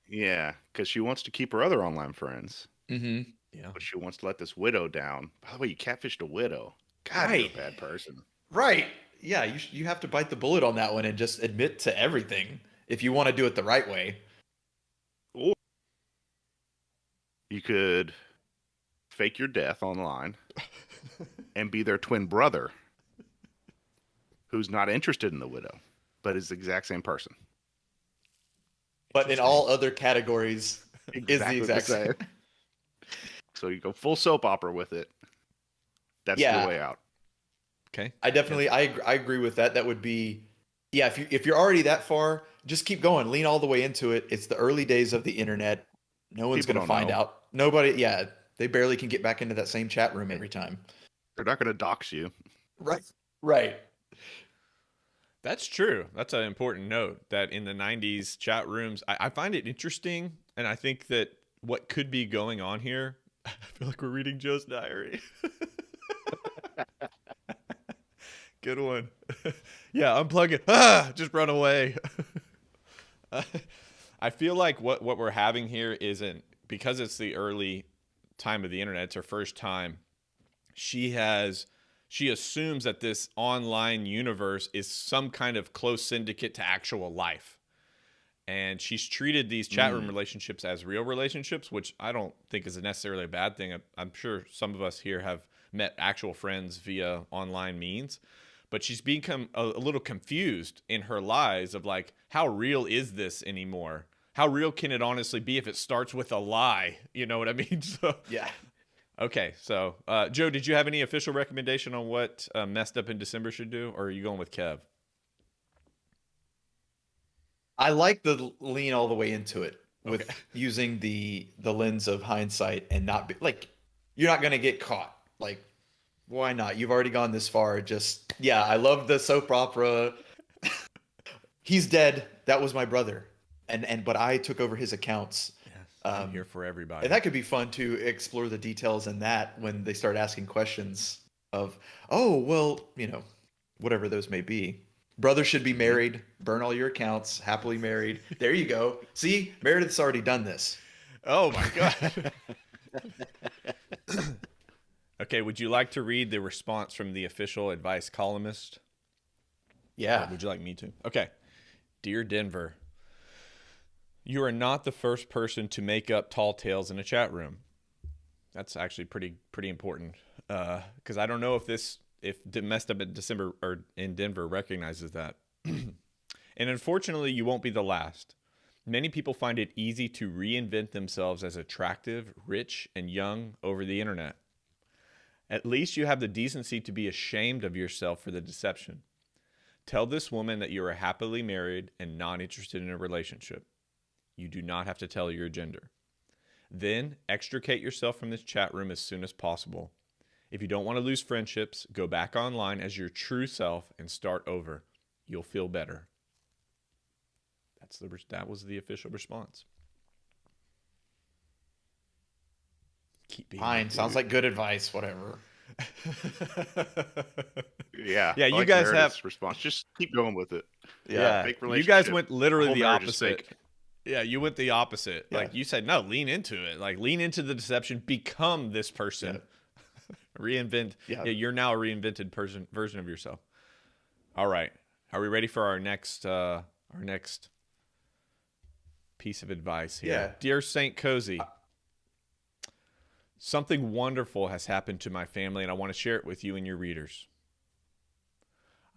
Speaker 1: Yeah, because she wants to keep her other online friends.
Speaker 4: Mm-hmm.
Speaker 5: Yeah.
Speaker 1: But she wants to let this widow down. By the way, you catfished a widow. God,
Speaker 4: Right.
Speaker 1: you're a bad person.
Speaker 4: Right. Yeah, you have to bite the bullet on that one and just admit to everything if you want to do it the right way.
Speaker 1: Or you could fake your death online and be their twin brother who's not interested in the widow, but is the exact same person.
Speaker 4: But in all other categories, is the exact same.
Speaker 1: So you go full soap opera with it. That's the way out.
Speaker 5: Okay.
Speaker 4: I definitely, I agree with that. That would be, yeah, if you're already that far, just keep going. Lean all the way into it. It's the early days of the internet. No one's going to find out. Nobody, yeah, they barely can get back into that same chat room every time.
Speaker 1: They're not going to dox you.
Speaker 4: Right.
Speaker 5: That's true. That's an important note that in the 90s chat rooms, I find it interesting. And I think that what could be going on here, I feel like we're reading Joe's diary. Good one. Yeah, unplug it. Just run away. I feel like what we're having here isn't, because it's the early time of the internet, it's her first time. She assumes that this online universe is some kind of close syndicate to actual life. And she's treated these chat room relationships as real relationships, which I don't think is necessarily a bad thing. I'm sure some of us here have met actual friends via online means. But she's become a little confused in her lies of like, how real is this anymore? How real can it honestly be if it starts with a lie? You know what I mean? So
Speaker 4: Yeah.
Speaker 5: Okay, so Joe, did you have any official recommendation on what Messed Up in December should do, or are you going with Kev?
Speaker 4: I like the lean all the way into it with using the lens of hindsight and not be like, you're not going to get caught. Like, Why not? You've already gone this far. Just yeah, I love the soap opera. He's dead. That was my brother, but I took over his accounts.
Speaker 5: Yes, I'm here for everybody.
Speaker 4: And that could be fun to explore the details in that when they start asking questions of, oh, well, whatever those may be. Brothers should be married. Burn all your accounts. Happily married. There you go. See, Meredith's already done this.
Speaker 5: Oh my god. Okay, would you like to read the response from the official advice columnist?
Speaker 4: Yeah.
Speaker 5: Or would you like me to? Okay. Dear Denver, you are not the first person to make up tall tales in a chat room. That's actually pretty important, because I don't know if Messed Up in December or in Denver recognizes that. And unfortunately, you won't be the last. Many people find it easy to reinvent themselves as attractive, rich, and young over the internet. At least you have the decency to be ashamed of yourself for the deception. Tell this woman that you are happily married and not interested in a relationship. You do not have to tell your gender. Then extricate yourself from this chat room as soon as possible. If you don't want to lose friendships, go back online as your true self and start over. You'll feel better. That was the official response. Keep being
Speaker 4: Fine. Sounds like good advice. Whatever.
Speaker 1: Yeah.
Speaker 5: Yeah,
Speaker 1: I
Speaker 5: you
Speaker 1: like
Speaker 5: guys
Speaker 1: Meredith's
Speaker 5: have
Speaker 1: response. Just keep going with it.
Speaker 5: Yeah,
Speaker 1: Fake
Speaker 5: you guys
Speaker 1: relationship.
Speaker 5: went literally
Speaker 1: Whole
Speaker 5: the
Speaker 1: marriage is
Speaker 5: opposite.
Speaker 1: fake.
Speaker 5: Yeah, you went the opposite.
Speaker 4: Yeah.
Speaker 5: Like you said, no, lean into it. Like lean into the deception. Become this person. Reinvent.
Speaker 4: Yeah.
Speaker 5: Yeah, you're now a reinvented version of yourself. All right, are we ready for our next piece of advice here?
Speaker 4: Yeah.
Speaker 5: Dear Saint Kohzee, something wonderful has happened to my family, and I want to share it with you and your readers.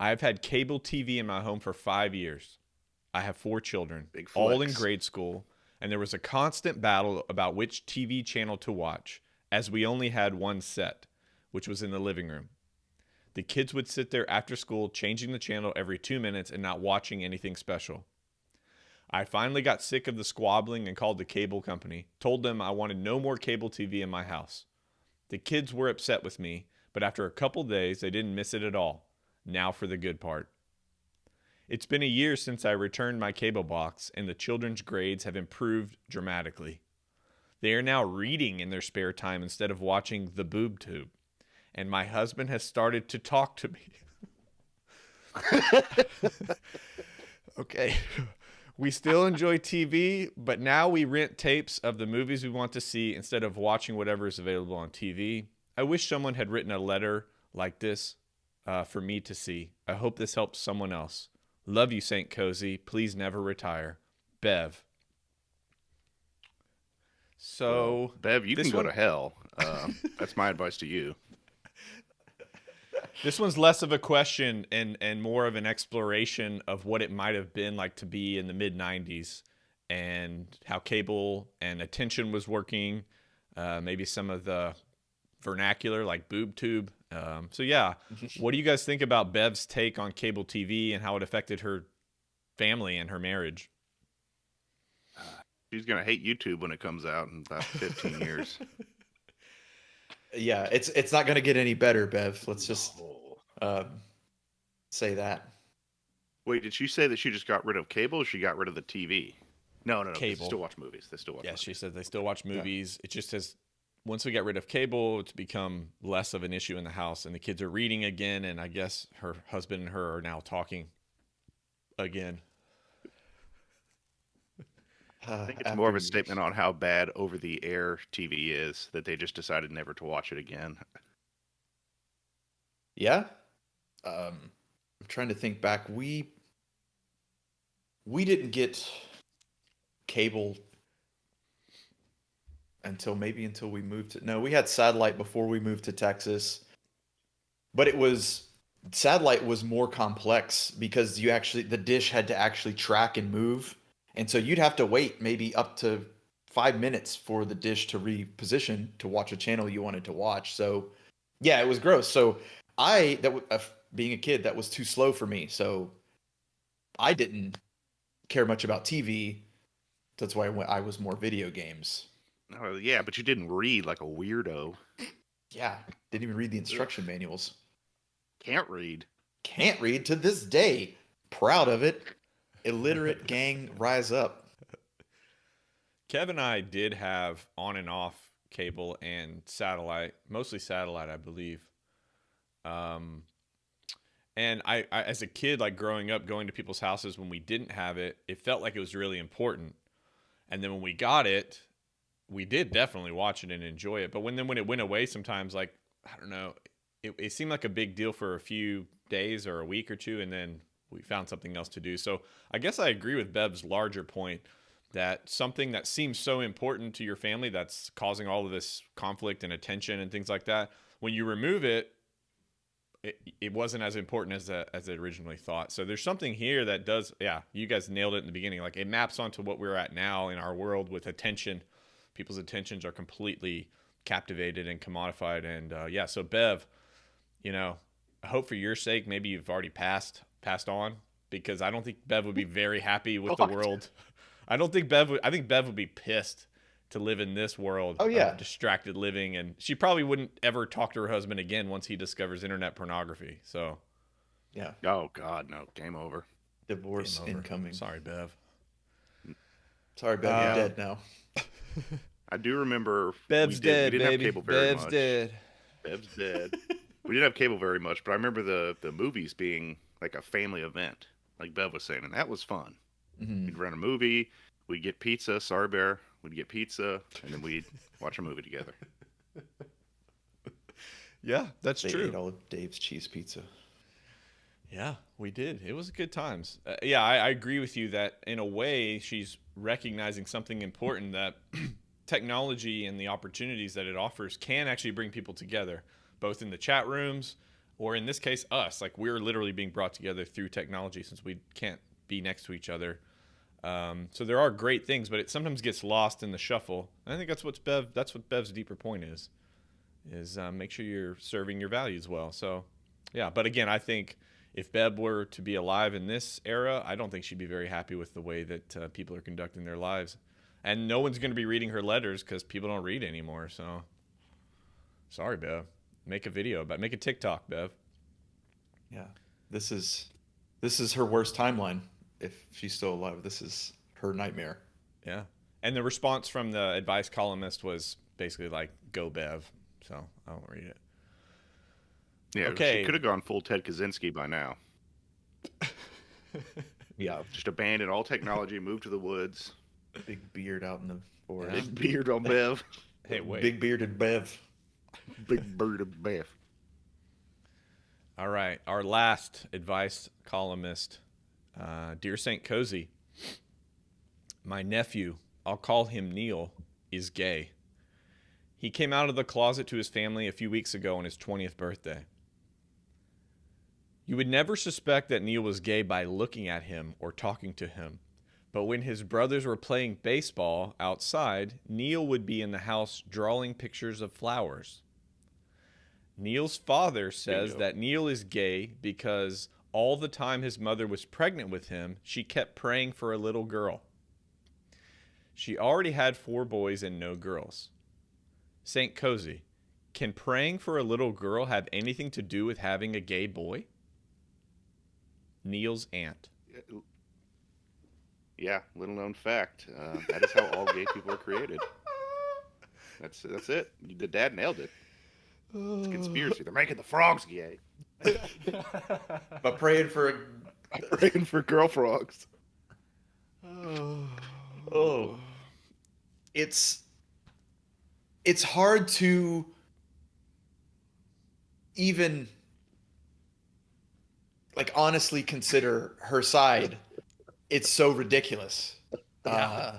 Speaker 5: I have had cable TV in my home for 5 years. I have 4 children,
Speaker 1: Big
Speaker 5: all in
Speaker 1: flex.
Speaker 5: grade school, and there was a constant battle about which TV channel to watch, as we only had one set, which was in the living room. The kids would sit there after school, changing the channel every 2 minutes and not watching anything special. I finally got sick of the squabbling and called the cable company, told them I wanted no more cable TV in my house. The kids were upset with me, but after a couple days, they didn't miss it at all. Now for the good part. It's been a year since I returned my cable box, and the children's grades have improved dramatically. They are now reading in their spare time instead of watching the boob tube. And my husband has started to talk to me. Okay. We still enjoy TV, but now we rent tapes of the movies we want to see instead of watching whatever is available on TV. I wish someone had written a letter like this for me to see. I hope this helps someone else. Love you, Saint Kohzee. Please never retire. Bev. So,
Speaker 1: Bev, you
Speaker 5: this
Speaker 1: can go
Speaker 5: one-
Speaker 1: to hell. That's my advice to you.
Speaker 5: This one's less of a question and more of an exploration of what it might have been like to be in the mid-90s and how cable and attention was working, maybe some of the vernacular like boob tube. So yeah, what do you guys think about Bev's take on cable TV and how it affected her family and her marriage?
Speaker 1: She's gonna hate YouTube when it comes out in about 15 years.
Speaker 4: Yeah, it's not going to get any better, Bev. Let's just say that.
Speaker 1: Wait, did she say that she just got rid of cable or she got rid of the TV? No. They
Speaker 5: Cable.
Speaker 1: still watch movies. They still watch
Speaker 5: Yeah,
Speaker 1: movies.
Speaker 5: she said they still watch movies. It just has, once we got rid of cable, it's become less of an issue in the house, and the kids are reading again, and I guess her husband and her are now talking again.
Speaker 1: I think it's more of a statement on how bad over-the-air TV is that they just decided never to watch it again.
Speaker 4: Yeah. I'm trying to think back. We didn't get cable until we moved to, no, we had satellite before we moved to Texas. But satellite was more complex because the dish had to actually track and move. And so you'd have to wait maybe up to 5 minutes for the dish to reposition to watch a channel you wanted to watch. So yeah, it was gross. So being a kid, that was too slow for me. So I didn't care much about TV. That's why I was more video games.
Speaker 1: Oh, yeah, but you didn't read like a weirdo.
Speaker 4: Yeah, didn't even read the instruction manuals.
Speaker 1: Can't read.
Speaker 4: Can't read to this day. Proud of it. Illiterate gang, rise up.
Speaker 5: Kev and I did have on and off cable and satellite, mostly satellite, I believe. And I, as a kid, like growing up, going to people's houses when we didn't have it, it felt like it was really important. And then when we got it, we did definitely watch it and enjoy it. But when it went away, sometimes, like, I don't know, it seemed like a big deal for a few days or a week or two, and then we found something else to do. So I guess I agree with Bev's larger point that something that seems so important to your family that's causing all of this conflict and attention and things like that, when you remove it, it wasn't as important as it originally thought. So there's something here that does, yeah, you guys nailed it in the beginning. Like, it maps onto what we're at now in our world with attention. People's attentions are completely captivated and commodified. And yeah, so Bev, you know, I hope for your sake, maybe you've already passed on, because I don't think Bev would be very happy with the world. I think Bev would be pissed to live in this world of distracted living, and she probably wouldn't ever talk to her husband again once he discovers internet pornography. So,
Speaker 4: yeah.
Speaker 1: Oh God, no! Game over.
Speaker 4: Divorce incoming.
Speaker 5: Sorry, Bev.
Speaker 4: Sorry, Bev. You're dead now.
Speaker 1: I do remember
Speaker 5: Bev's dead,
Speaker 1: we didn't
Speaker 5: baby.
Speaker 1: have cable very
Speaker 5: Bev's
Speaker 1: much.
Speaker 5: dead.
Speaker 1: Bev's dead. We didn't have cable very much, but I remember the movies being like a family event, like Bev was saying, and that was fun.
Speaker 4: Mm-hmm.
Speaker 1: We'd rent a movie, we'd get pizza. Sorry, Bear. We'd get pizza, and then we'd watch a movie together.
Speaker 5: Yeah, that's
Speaker 4: They
Speaker 5: true.
Speaker 4: ate all of Dave's cheese pizza.
Speaker 5: Yeah, we did. It was good times. Yeah, I agree with you that in a way she's recognizing something important, that technology and the opportunities that it offers can actually bring people together, both in the chat rooms or, in this case, us. Like, we're literally being brought together through technology since we can't be next to each other. So there are great things, but it sometimes gets lost in the shuffle. And I think that's what Bev's deeper point is make sure you're serving your values well. So, yeah. But again, I think if Bev were to be alive in this era, I don't think she'd be very happy with the way that people are conducting their lives. And no one's going to be reading her letters because people don't read anymore. So, sorry, Bev. Make a TikTok, Bev.
Speaker 4: Yeah, this is her worst timeline. If she's still alive, this is her nightmare.
Speaker 5: Yeah. And the response from the advice columnist was basically like, go Bev. So I won't read it.
Speaker 1: Yeah,
Speaker 5: okay.
Speaker 1: She could have gone full Ted Kaczynski by now.
Speaker 4: Yeah,
Speaker 1: just abandon all technology, move to the woods.
Speaker 4: Big beard out in the forest.
Speaker 1: Big beard on Bev.
Speaker 5: Hey, wait.
Speaker 4: Big bearded Bev.
Speaker 1: Big bearded Bev.
Speaker 5: All right. Our last advice columnist. Dear St. Kohzee, my nephew, I'll call him Neil, is gay. He came out of the closet to his family a few weeks ago on his 20th birthday. You would never suspect that Neil was gay by looking at him or talking to him. But when his brothers were playing baseball outside, Neil would be in the house drawing pictures of flowers. Neil's father says that Neil is gay because all the time his mother was pregnant with him, she kept praying for a little girl. She already had 4 boys and no girls. St. Kohzee, can praying for a little girl have anything to do with having a gay boy? Neil's aunt.
Speaker 1: Yeah, little known fact. That is how all gay people are created. That's it. The dad nailed it. It's a conspiracy. They're making the frogs gay.
Speaker 4: But praying for
Speaker 1: girl frogs.
Speaker 4: Oh. It's hard to even like honestly consider her side. It's so ridiculous. Yeah.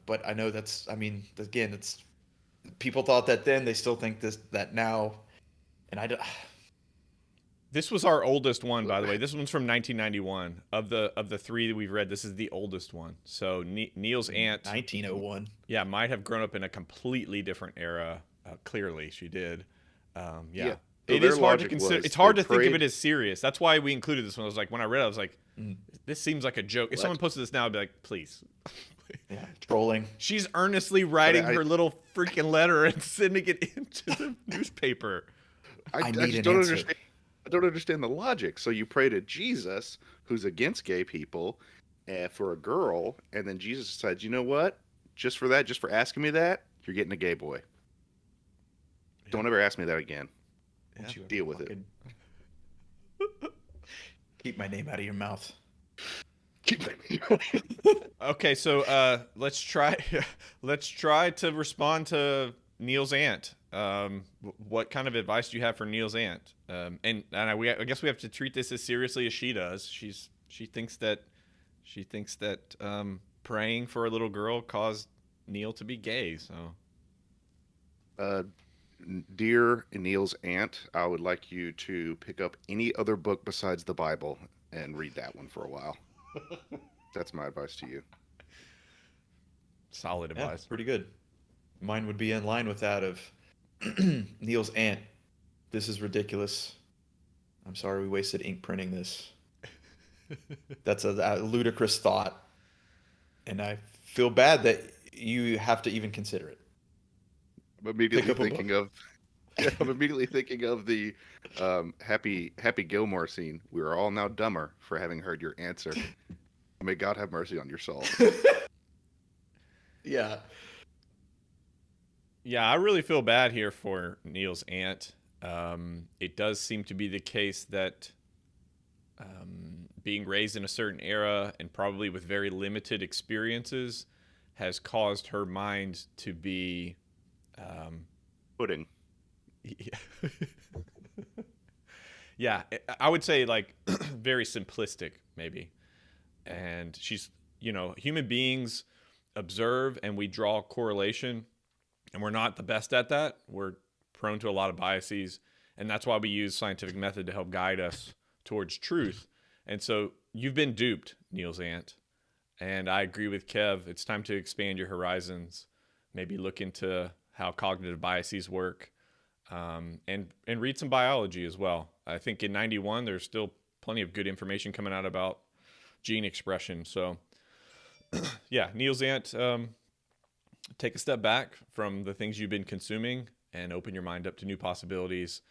Speaker 4: But I know again, it's people thought that then, they still think that now. And
Speaker 5: This was our oldest one, by the way. This one's from 1991. Of the 3 that we've read, this is the oldest one. So Neil's aunt,
Speaker 4: 1901.
Speaker 5: Yeah, might have grown up in a completely different era. Clearly, she did. Yeah.
Speaker 1: So
Speaker 5: it is hard to consider. It's hard to think of it as serious. That's why we included this one. I was like, when I read it, I was like, this seems like a joke. If someone posted this now, I'd be like, please
Speaker 4: Yeah, trolling.
Speaker 5: She's earnestly writing
Speaker 1: I-
Speaker 5: her little freaking letter and sending it into the newspaper.
Speaker 4: I
Speaker 1: I
Speaker 4: need
Speaker 1: just
Speaker 4: an
Speaker 1: don't
Speaker 4: answer.
Speaker 1: understand. I don't understand the logic. So you pray to Jesus, who's against gay people, for a girl, and then Jesus decides, you know what? Just for that, just for asking me that, you're getting a gay boy. Don't ever ask me that again.
Speaker 4: Don't you ever
Speaker 1: Deal with it.
Speaker 4: fucking- Keep my name out of your mouth.
Speaker 5: Okay, so let's try to respond to Neil's aunt. What kind of advice do you have for Neil's aunt? And I guess we have to treat this as seriously as she does. She thinks that praying for a little girl caused Neil to be gay. So
Speaker 1: Dear Neil's aunt, I would like you to pick up any other book besides the Bible and read that one for a while. That's my advice to you.
Speaker 5: solid
Speaker 4: Yeah,
Speaker 5: advice.
Speaker 4: pretty good. Mine would be in line with that of Neil's aunt. This is ridiculous. I'm sorry we wasted ink printing this. That's a ludicrous thought. And I feel bad that you have to even consider it.
Speaker 1: I'm immediately
Speaker 4: Pick up a
Speaker 1: thinking of I'm immediately thinking of the Happy Gilmore scene. We are all now dumber for having heard your answer. May God have mercy on your soul.
Speaker 4: Yeah.
Speaker 5: Yeah, I really feel bad here for Neil's aunt. It does seem to be the case that being raised in a certain era and probably with very limited experiences has caused her mind to be
Speaker 1: Pudding.
Speaker 5: yeah, yeah, I would say like very simplistic maybe. And she's, human beings observe and we draw correlation, and we're not the best at that. We're prone to a lot of biases, and that's why we use scientific method to help guide us towards truth. And so you've been duped, Neil's aunt. And I agree with Kev. It's time to expand your horizons. Maybe look into how cognitive biases work, and read some biology as well. I think in 91, there's still plenty of good information coming out about gene expression. So yeah, Neil's aunt, take a step back from the things you've been consuming and open your mind up to new possibilities.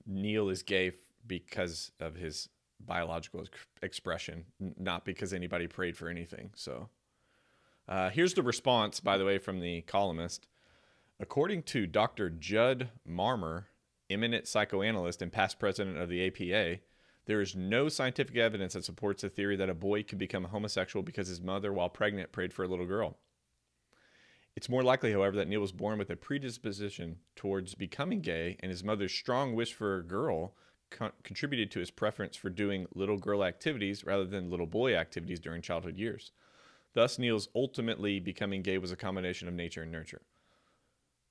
Speaker 5: Neil is gay because of his biological expression, not because anybody prayed for anything. So here's the response, by the way, from the columnist. According to Dr. Judd Marmer, eminent psychoanalyst and past president of the APA, there is no scientific evidence that supports the theory that a boy could become homosexual because his mother, while pregnant, prayed for a little girl. It's more likely, however, that Neil was born with a predisposition towards becoming gay, and his mother's strong wish for a girl contributed to his preference for doing little girl activities rather than little boy activities during childhood years. Thus, Neil's ultimately becoming gay was a combination of nature and nurture.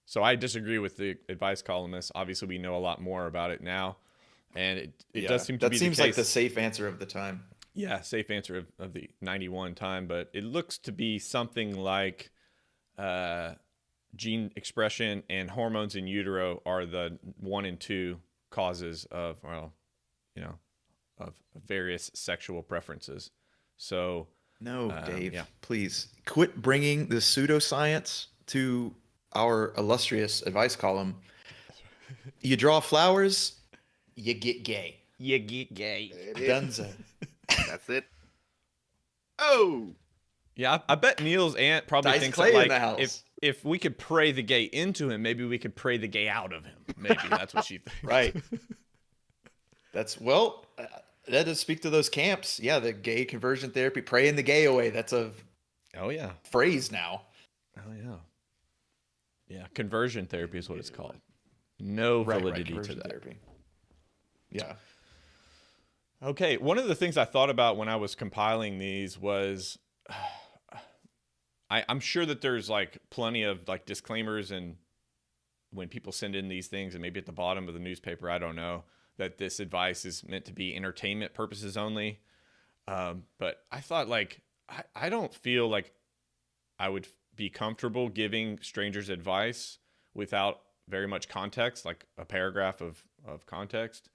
Speaker 5: So I disagree with the advice columnist. Obviously, we know a lot more about it now, and it does seem to be the case.
Speaker 4: That seems like the safe answer of the time.
Speaker 5: Yeah, safe answer of the 91 time, but it looks to be something like gene expression and hormones in utero are the 1 and 2 causes of, of various sexual preferences. So
Speaker 4: No, Dave,
Speaker 5: yeah.
Speaker 4: please quit bringing the pseudoscience to our illustrious advice column. You draw flowers, you get gay.
Speaker 5: You get gay.
Speaker 4: Dunzo.
Speaker 1: That's it. Oh,
Speaker 5: Yeah, I bet Neil's aunt probably
Speaker 4: Dice
Speaker 5: thinks
Speaker 4: Clay
Speaker 5: that,
Speaker 4: in the
Speaker 5: like,
Speaker 4: house.
Speaker 5: if we could pray the gay into him, maybe we could pray the gay out of him. Maybe that's what she thinks.
Speaker 4: Right. That does speak to those camps. Yeah, the gay conversion therapy, praying the gay away. That's a
Speaker 5: Oh yeah.
Speaker 4: phrase now.
Speaker 5: Oh yeah. Yeah, conversion therapy is what it's called. No validity to
Speaker 4: conversion
Speaker 5: that.
Speaker 4: therapy. Yeah.
Speaker 5: Okay, one of the things I thought about when I was compiling these was I'm sure that there's like plenty of like disclaimers and when people send in these things, and maybe at the bottom of the newspaper, I don't know, that this advice is meant to be entertainment purposes only. But I thought like I don't feel like I would be comfortable giving strangers advice without very much context, like a paragraph of context.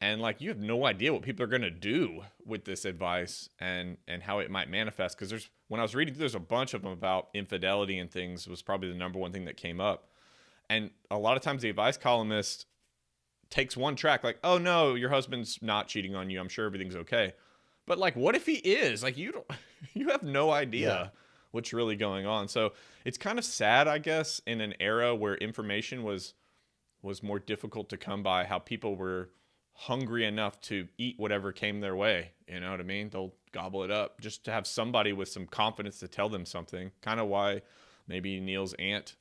Speaker 5: And like you have no idea what people are going to do with this advice and how it might manifest, because when I was reading, there's a bunch of them about infidelity and things was probably the number one thing that came up. And a lot of times the advice columnist takes one track like, oh no, your husband's not cheating on you, I'm sure everything's okay. But like, what if he is? Like, you have no idea what's really going on. So it's kind of sad, I guess, in an era where information was more difficult to come by, how people were hungry enough to eat whatever came their way. You know what I mean? They'll gobble it up just to have somebody with some confidence to tell them something. Kind of why maybe Neil's aunt,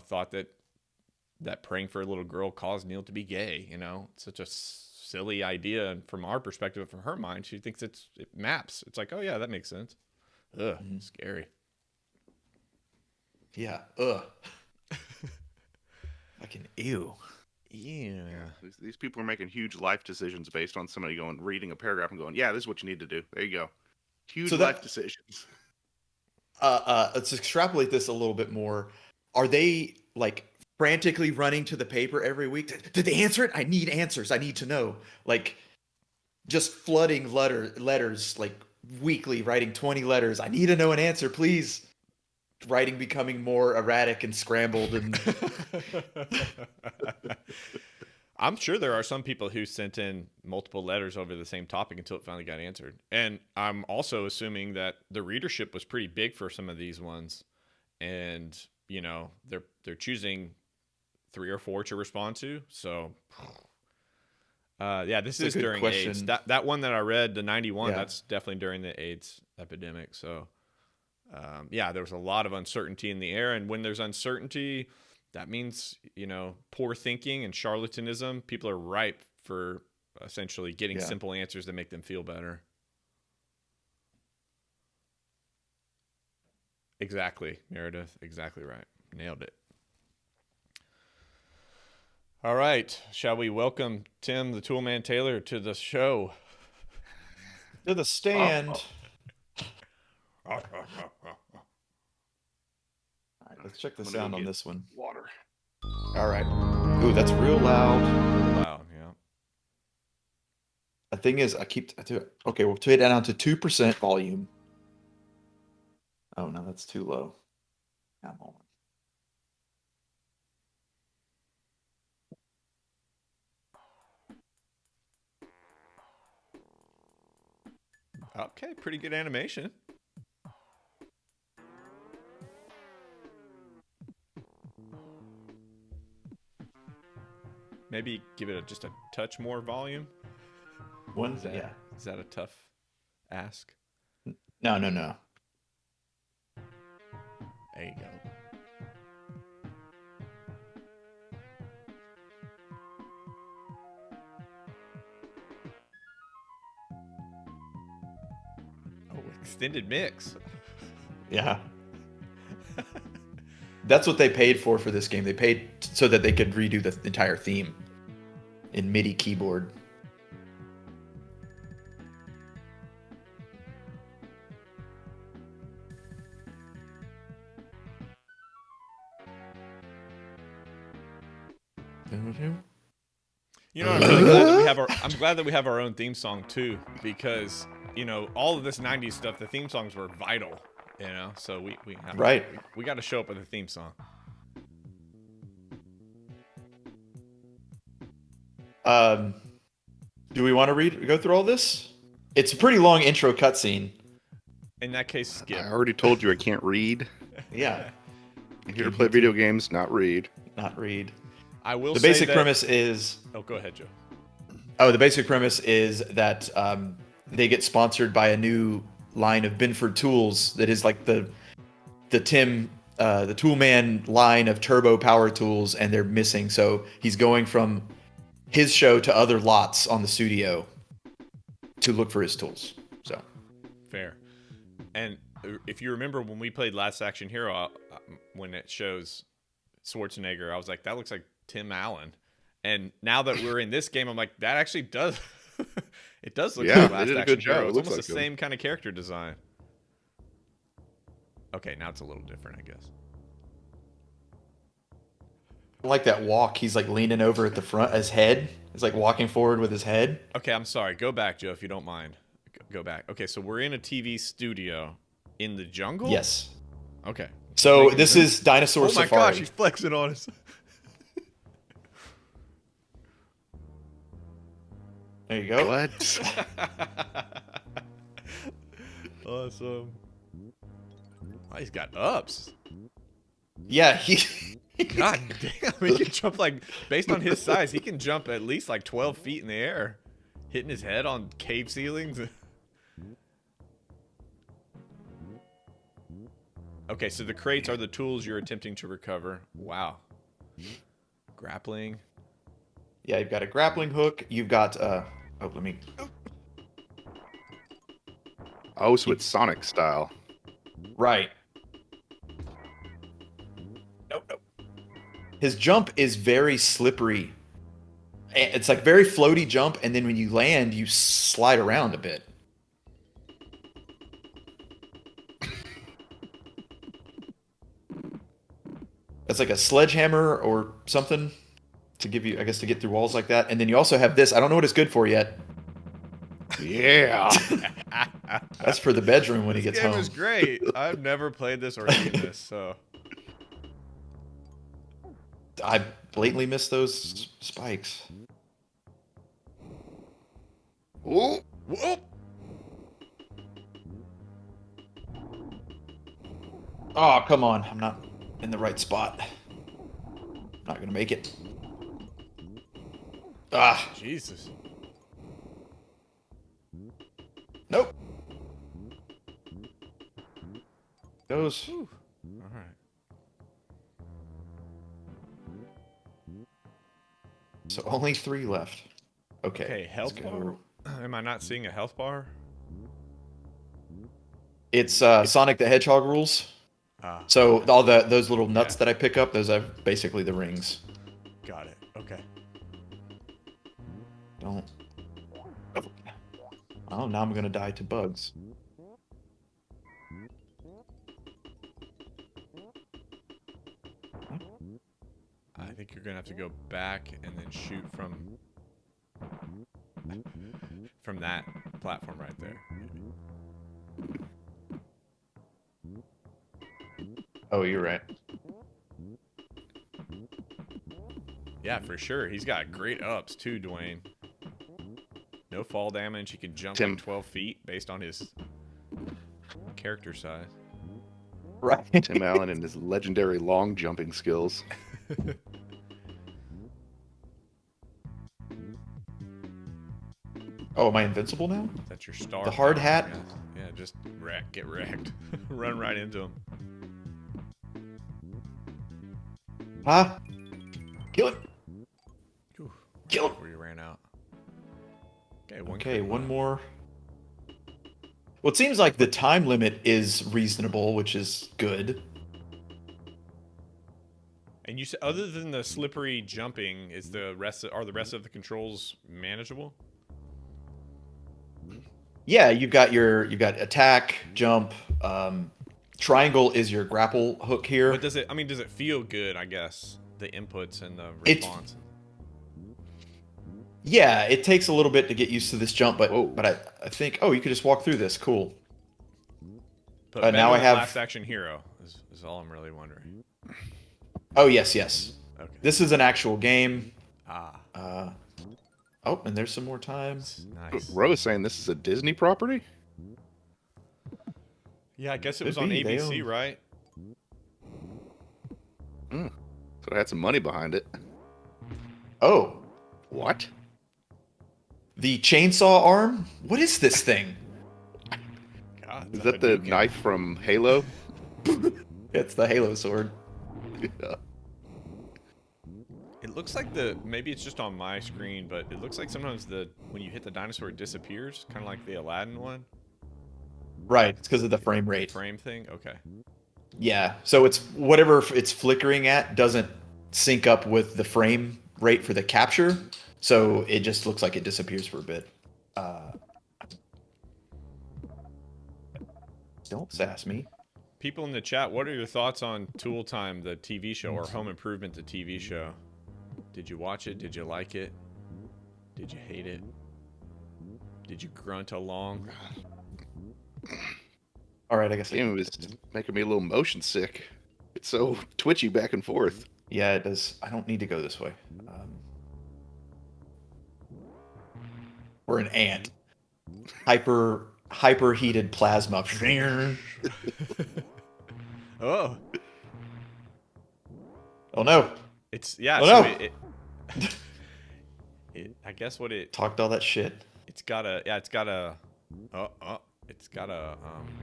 Speaker 5: thought that praying for a little girl caused Neil to be gay. It's such a silly idea. And from our perspective, from her mind, she thinks it maps. It's like, oh yeah, that makes sense. Ugh, scary.
Speaker 4: Yeah. Ugh. Fucking ew.
Speaker 5: Yeah.
Speaker 1: These people are making huge life decisions based on somebody reading a paragraph and going, yeah, this is what you need to do. There you go. Huge life decisions.
Speaker 4: Let's extrapolate this a little bit more. Are they like frantically running to the paper every week? Did they answer it? I need answers. I need to know. Like just flooding letters like weekly, writing 20 letters. I need to know an answer, please. Writing becoming more erratic and scrambled and
Speaker 5: I'm sure there are some people who sent in multiple letters over the same topic until it finally got answered. And I'm also assuming that the readership was pretty big for some of these ones. And, they're choosing 3 or 4 to respond to. So, this is during
Speaker 4: question.
Speaker 5: AIDS. That one that I read, the 91, that's definitely during the AIDS epidemic. So, there was a lot of uncertainty in the air. And when there's uncertainty, that means, poor thinking and charlatanism. People are ripe for essentially getting simple answers that make them feel better. Exactly, Meredith. Exactly right. Nailed it. All right. Shall we welcome Tim the Toolman Taylor to the show?
Speaker 4: to the stand.
Speaker 5: Oh.
Speaker 4: All right, let's check the sound on this one.
Speaker 1: Water.
Speaker 4: All right. Ooh, that's real loud.
Speaker 5: Wow, yeah.
Speaker 4: The thing is, okay, we'll take it down to 2% volume. Oh, no, that's too low. Come on.
Speaker 5: Okay, pretty good animation. Maybe give it just a touch more volume. Is that a tough ask?
Speaker 4: No.
Speaker 5: There you go. Oh, extended mix.
Speaker 4: Yeah. That's what they paid for this game. They paid so that they could redo the entire theme in MIDI keyboard.
Speaker 5: I'm really glad that we have our own theme song too, because all of this 90s stuff, the theme songs were vital, so we got to show up with a theme song.
Speaker 4: Do we want to go through all this? It's a pretty long intro cutscene.
Speaker 5: In that case, skip.
Speaker 1: I already told you I can't read.
Speaker 4: Yeah.
Speaker 1: I'm here to play video games, not read.
Speaker 4: Not read.
Speaker 5: I will
Speaker 4: The
Speaker 5: say
Speaker 4: basic
Speaker 5: that...
Speaker 4: premise is...
Speaker 5: Oh, go ahead, Joe.
Speaker 4: Oh, the basic premise is that they get sponsored by a new line of Binford tools that is like the Toolman line of turbo power tools, and they're missing. So he's going from his show to other lots on the studio to look for his tools. So
Speaker 5: fair. And if you remember when we played Last Action Hero, when it shows Schwarzenegger, I was like, that looks like Tim Allen. And now that we're in this game, I'm like, that actually does. It does look like Last Action Hero. It's almost the same kind of character design. Okay, now it's a little different, I guess.
Speaker 4: I like that walk. He's like leaning over at the front. His head is like walking forward with his head.
Speaker 5: Okay, I'm sorry. Go back, Joe, if you don't mind. Go back. Okay, so we're in a TV studio in the jungle?
Speaker 4: Yes.
Speaker 5: Okay.
Speaker 4: So
Speaker 5: Making
Speaker 4: this
Speaker 5: sense.
Speaker 4: is Dinosaur
Speaker 5: Oh my
Speaker 4: Safari.
Speaker 5: gosh, he's flexing on us.
Speaker 4: There you go.
Speaker 1: What?
Speaker 5: Awesome. Oh, he's got ups.
Speaker 4: Yeah, he.
Speaker 5: God damn, he can jump like, based on his size, he can jump at least like 12 feet in the air, hitting his head on cave ceilings. Okay, so the crates are the tools you're attempting to recover. Wow. Grappling.
Speaker 4: Yeah, you've got a grappling hook. You've got oh, let me.
Speaker 1: Oh, so it's Sonic style.
Speaker 4: Right. Nope, nope. His jump is very slippery. It's like very floaty jump, and then when you land, you slide around a bit. It's like a sledgehammer or something to give you, I guess, to get through walls like that. And then you also have this. I don't know what it's good for yet.
Speaker 1: Yeah.
Speaker 4: That's for the bedroom when he gets
Speaker 5: This game
Speaker 4: home.
Speaker 5: is great. I've never played this or seen this, so.
Speaker 4: I blatantly missed those spikes.
Speaker 1: Ooh.
Speaker 5: Whoop.
Speaker 4: Oh, come on. I'm not in the right spot. Not going to make it. Ah,
Speaker 5: Jesus.
Speaker 4: nope. Goes.
Speaker 5: Whew. All right.
Speaker 4: So only 3 left. Okay.
Speaker 5: Okay, health
Speaker 4: let's
Speaker 5: bar.
Speaker 4: go.
Speaker 5: Am I not seeing a health bar?
Speaker 4: It's Sonic the Hedgehog rules.
Speaker 5: Ah,
Speaker 4: So all those little nuts
Speaker 5: Yeah.
Speaker 4: that I pick up, those are basically the rings.
Speaker 5: got it. Okay.
Speaker 4: Don't. Oh, now I'm gonna die to bugs.
Speaker 5: I think you're gonna have to go back and then shoot from that platform right there.
Speaker 4: Oh, you're right.
Speaker 5: Yeah, for sure. He's got great ups too, Dwayne. No fall damage. He can jump
Speaker 1: Tim.
Speaker 5: like 12 feet based on his character size.
Speaker 4: Right.
Speaker 1: Tim Allen and his legendary long jumping skills.
Speaker 4: Oh, am I invincible now?
Speaker 5: That's your star.
Speaker 4: The hard
Speaker 5: power,
Speaker 4: hat?
Speaker 5: I guess. Yeah, just get wrecked. Run right into him.
Speaker 4: Huh? Kill it.
Speaker 5: Whew,
Speaker 4: Kill him.
Speaker 5: before you ran out. Okay, one.
Speaker 4: Okay,
Speaker 5: crit
Speaker 4: one
Speaker 5: left.
Speaker 4: more. Well, it seems like the time limit is reasonable, which is good.
Speaker 5: And you said, other than the slippery jumping, are the rest of the controls manageable?
Speaker 4: Yeah, you've got attack, jump, triangle is your grapple hook here.
Speaker 5: But does it feel good? I guess the inputs and the
Speaker 4: It's-
Speaker 5: response.
Speaker 4: Yeah, it takes a little bit to get used to this jump,
Speaker 1: Whoa.
Speaker 4: but I think, oh, you could just walk through this. Cool.
Speaker 5: But
Speaker 4: now
Speaker 5: better
Speaker 4: I
Speaker 5: than
Speaker 4: have-
Speaker 5: Last Action Hero is all I'm really wondering.
Speaker 4: Oh, yes, yes.
Speaker 5: Okay.
Speaker 4: This is an actual game.
Speaker 5: Ah,
Speaker 4: Oh, and there's some more time.
Speaker 5: nice.
Speaker 1: Rose saying this is a Disney property?
Speaker 5: Yeah, I guess it
Speaker 4: Could
Speaker 5: was on
Speaker 4: be, they
Speaker 5: ABC,
Speaker 4: own-
Speaker 5: right?
Speaker 1: So it had some money behind it.
Speaker 4: Oh,
Speaker 1: What?
Speaker 4: the chainsaw arm? What is this thing?
Speaker 5: God,
Speaker 1: Is
Speaker 5: it's
Speaker 1: that the
Speaker 5: Hadouken.
Speaker 1: knife from Halo?
Speaker 4: It's the Halo sword.
Speaker 1: Yeah.
Speaker 5: It looks like maybe it's just on my screen, but it looks like sometimes when you hit the dinosaur, it disappears, kind of like the Aladdin one.
Speaker 4: Right, it's because of the frame rate.
Speaker 5: Frame thing. Okay.
Speaker 4: Yeah, so it's whatever it's flickering at doesn't sync up with the frame rate for the capture, so it just looks like it disappears for a bit. Don't sass me.
Speaker 5: People in the chat, what are your thoughts on Tool Time, the TV show, or Home Improvement, the TV show? Did you watch it? Did you like it? Did you hate it? Did you grunt along?
Speaker 4: All right, I guess.
Speaker 1: Game was making me a little motion sick. It's so twitchy back and forth.
Speaker 4: Yeah, it does. I don't need to go this way. We're an ant. Hyper heated plasma.
Speaker 5: Oh,
Speaker 4: Oh no!
Speaker 5: it's yeah.
Speaker 4: Oh,
Speaker 5: so
Speaker 4: no.
Speaker 5: I guess what it
Speaker 4: Talked all that shit.
Speaker 5: it's got a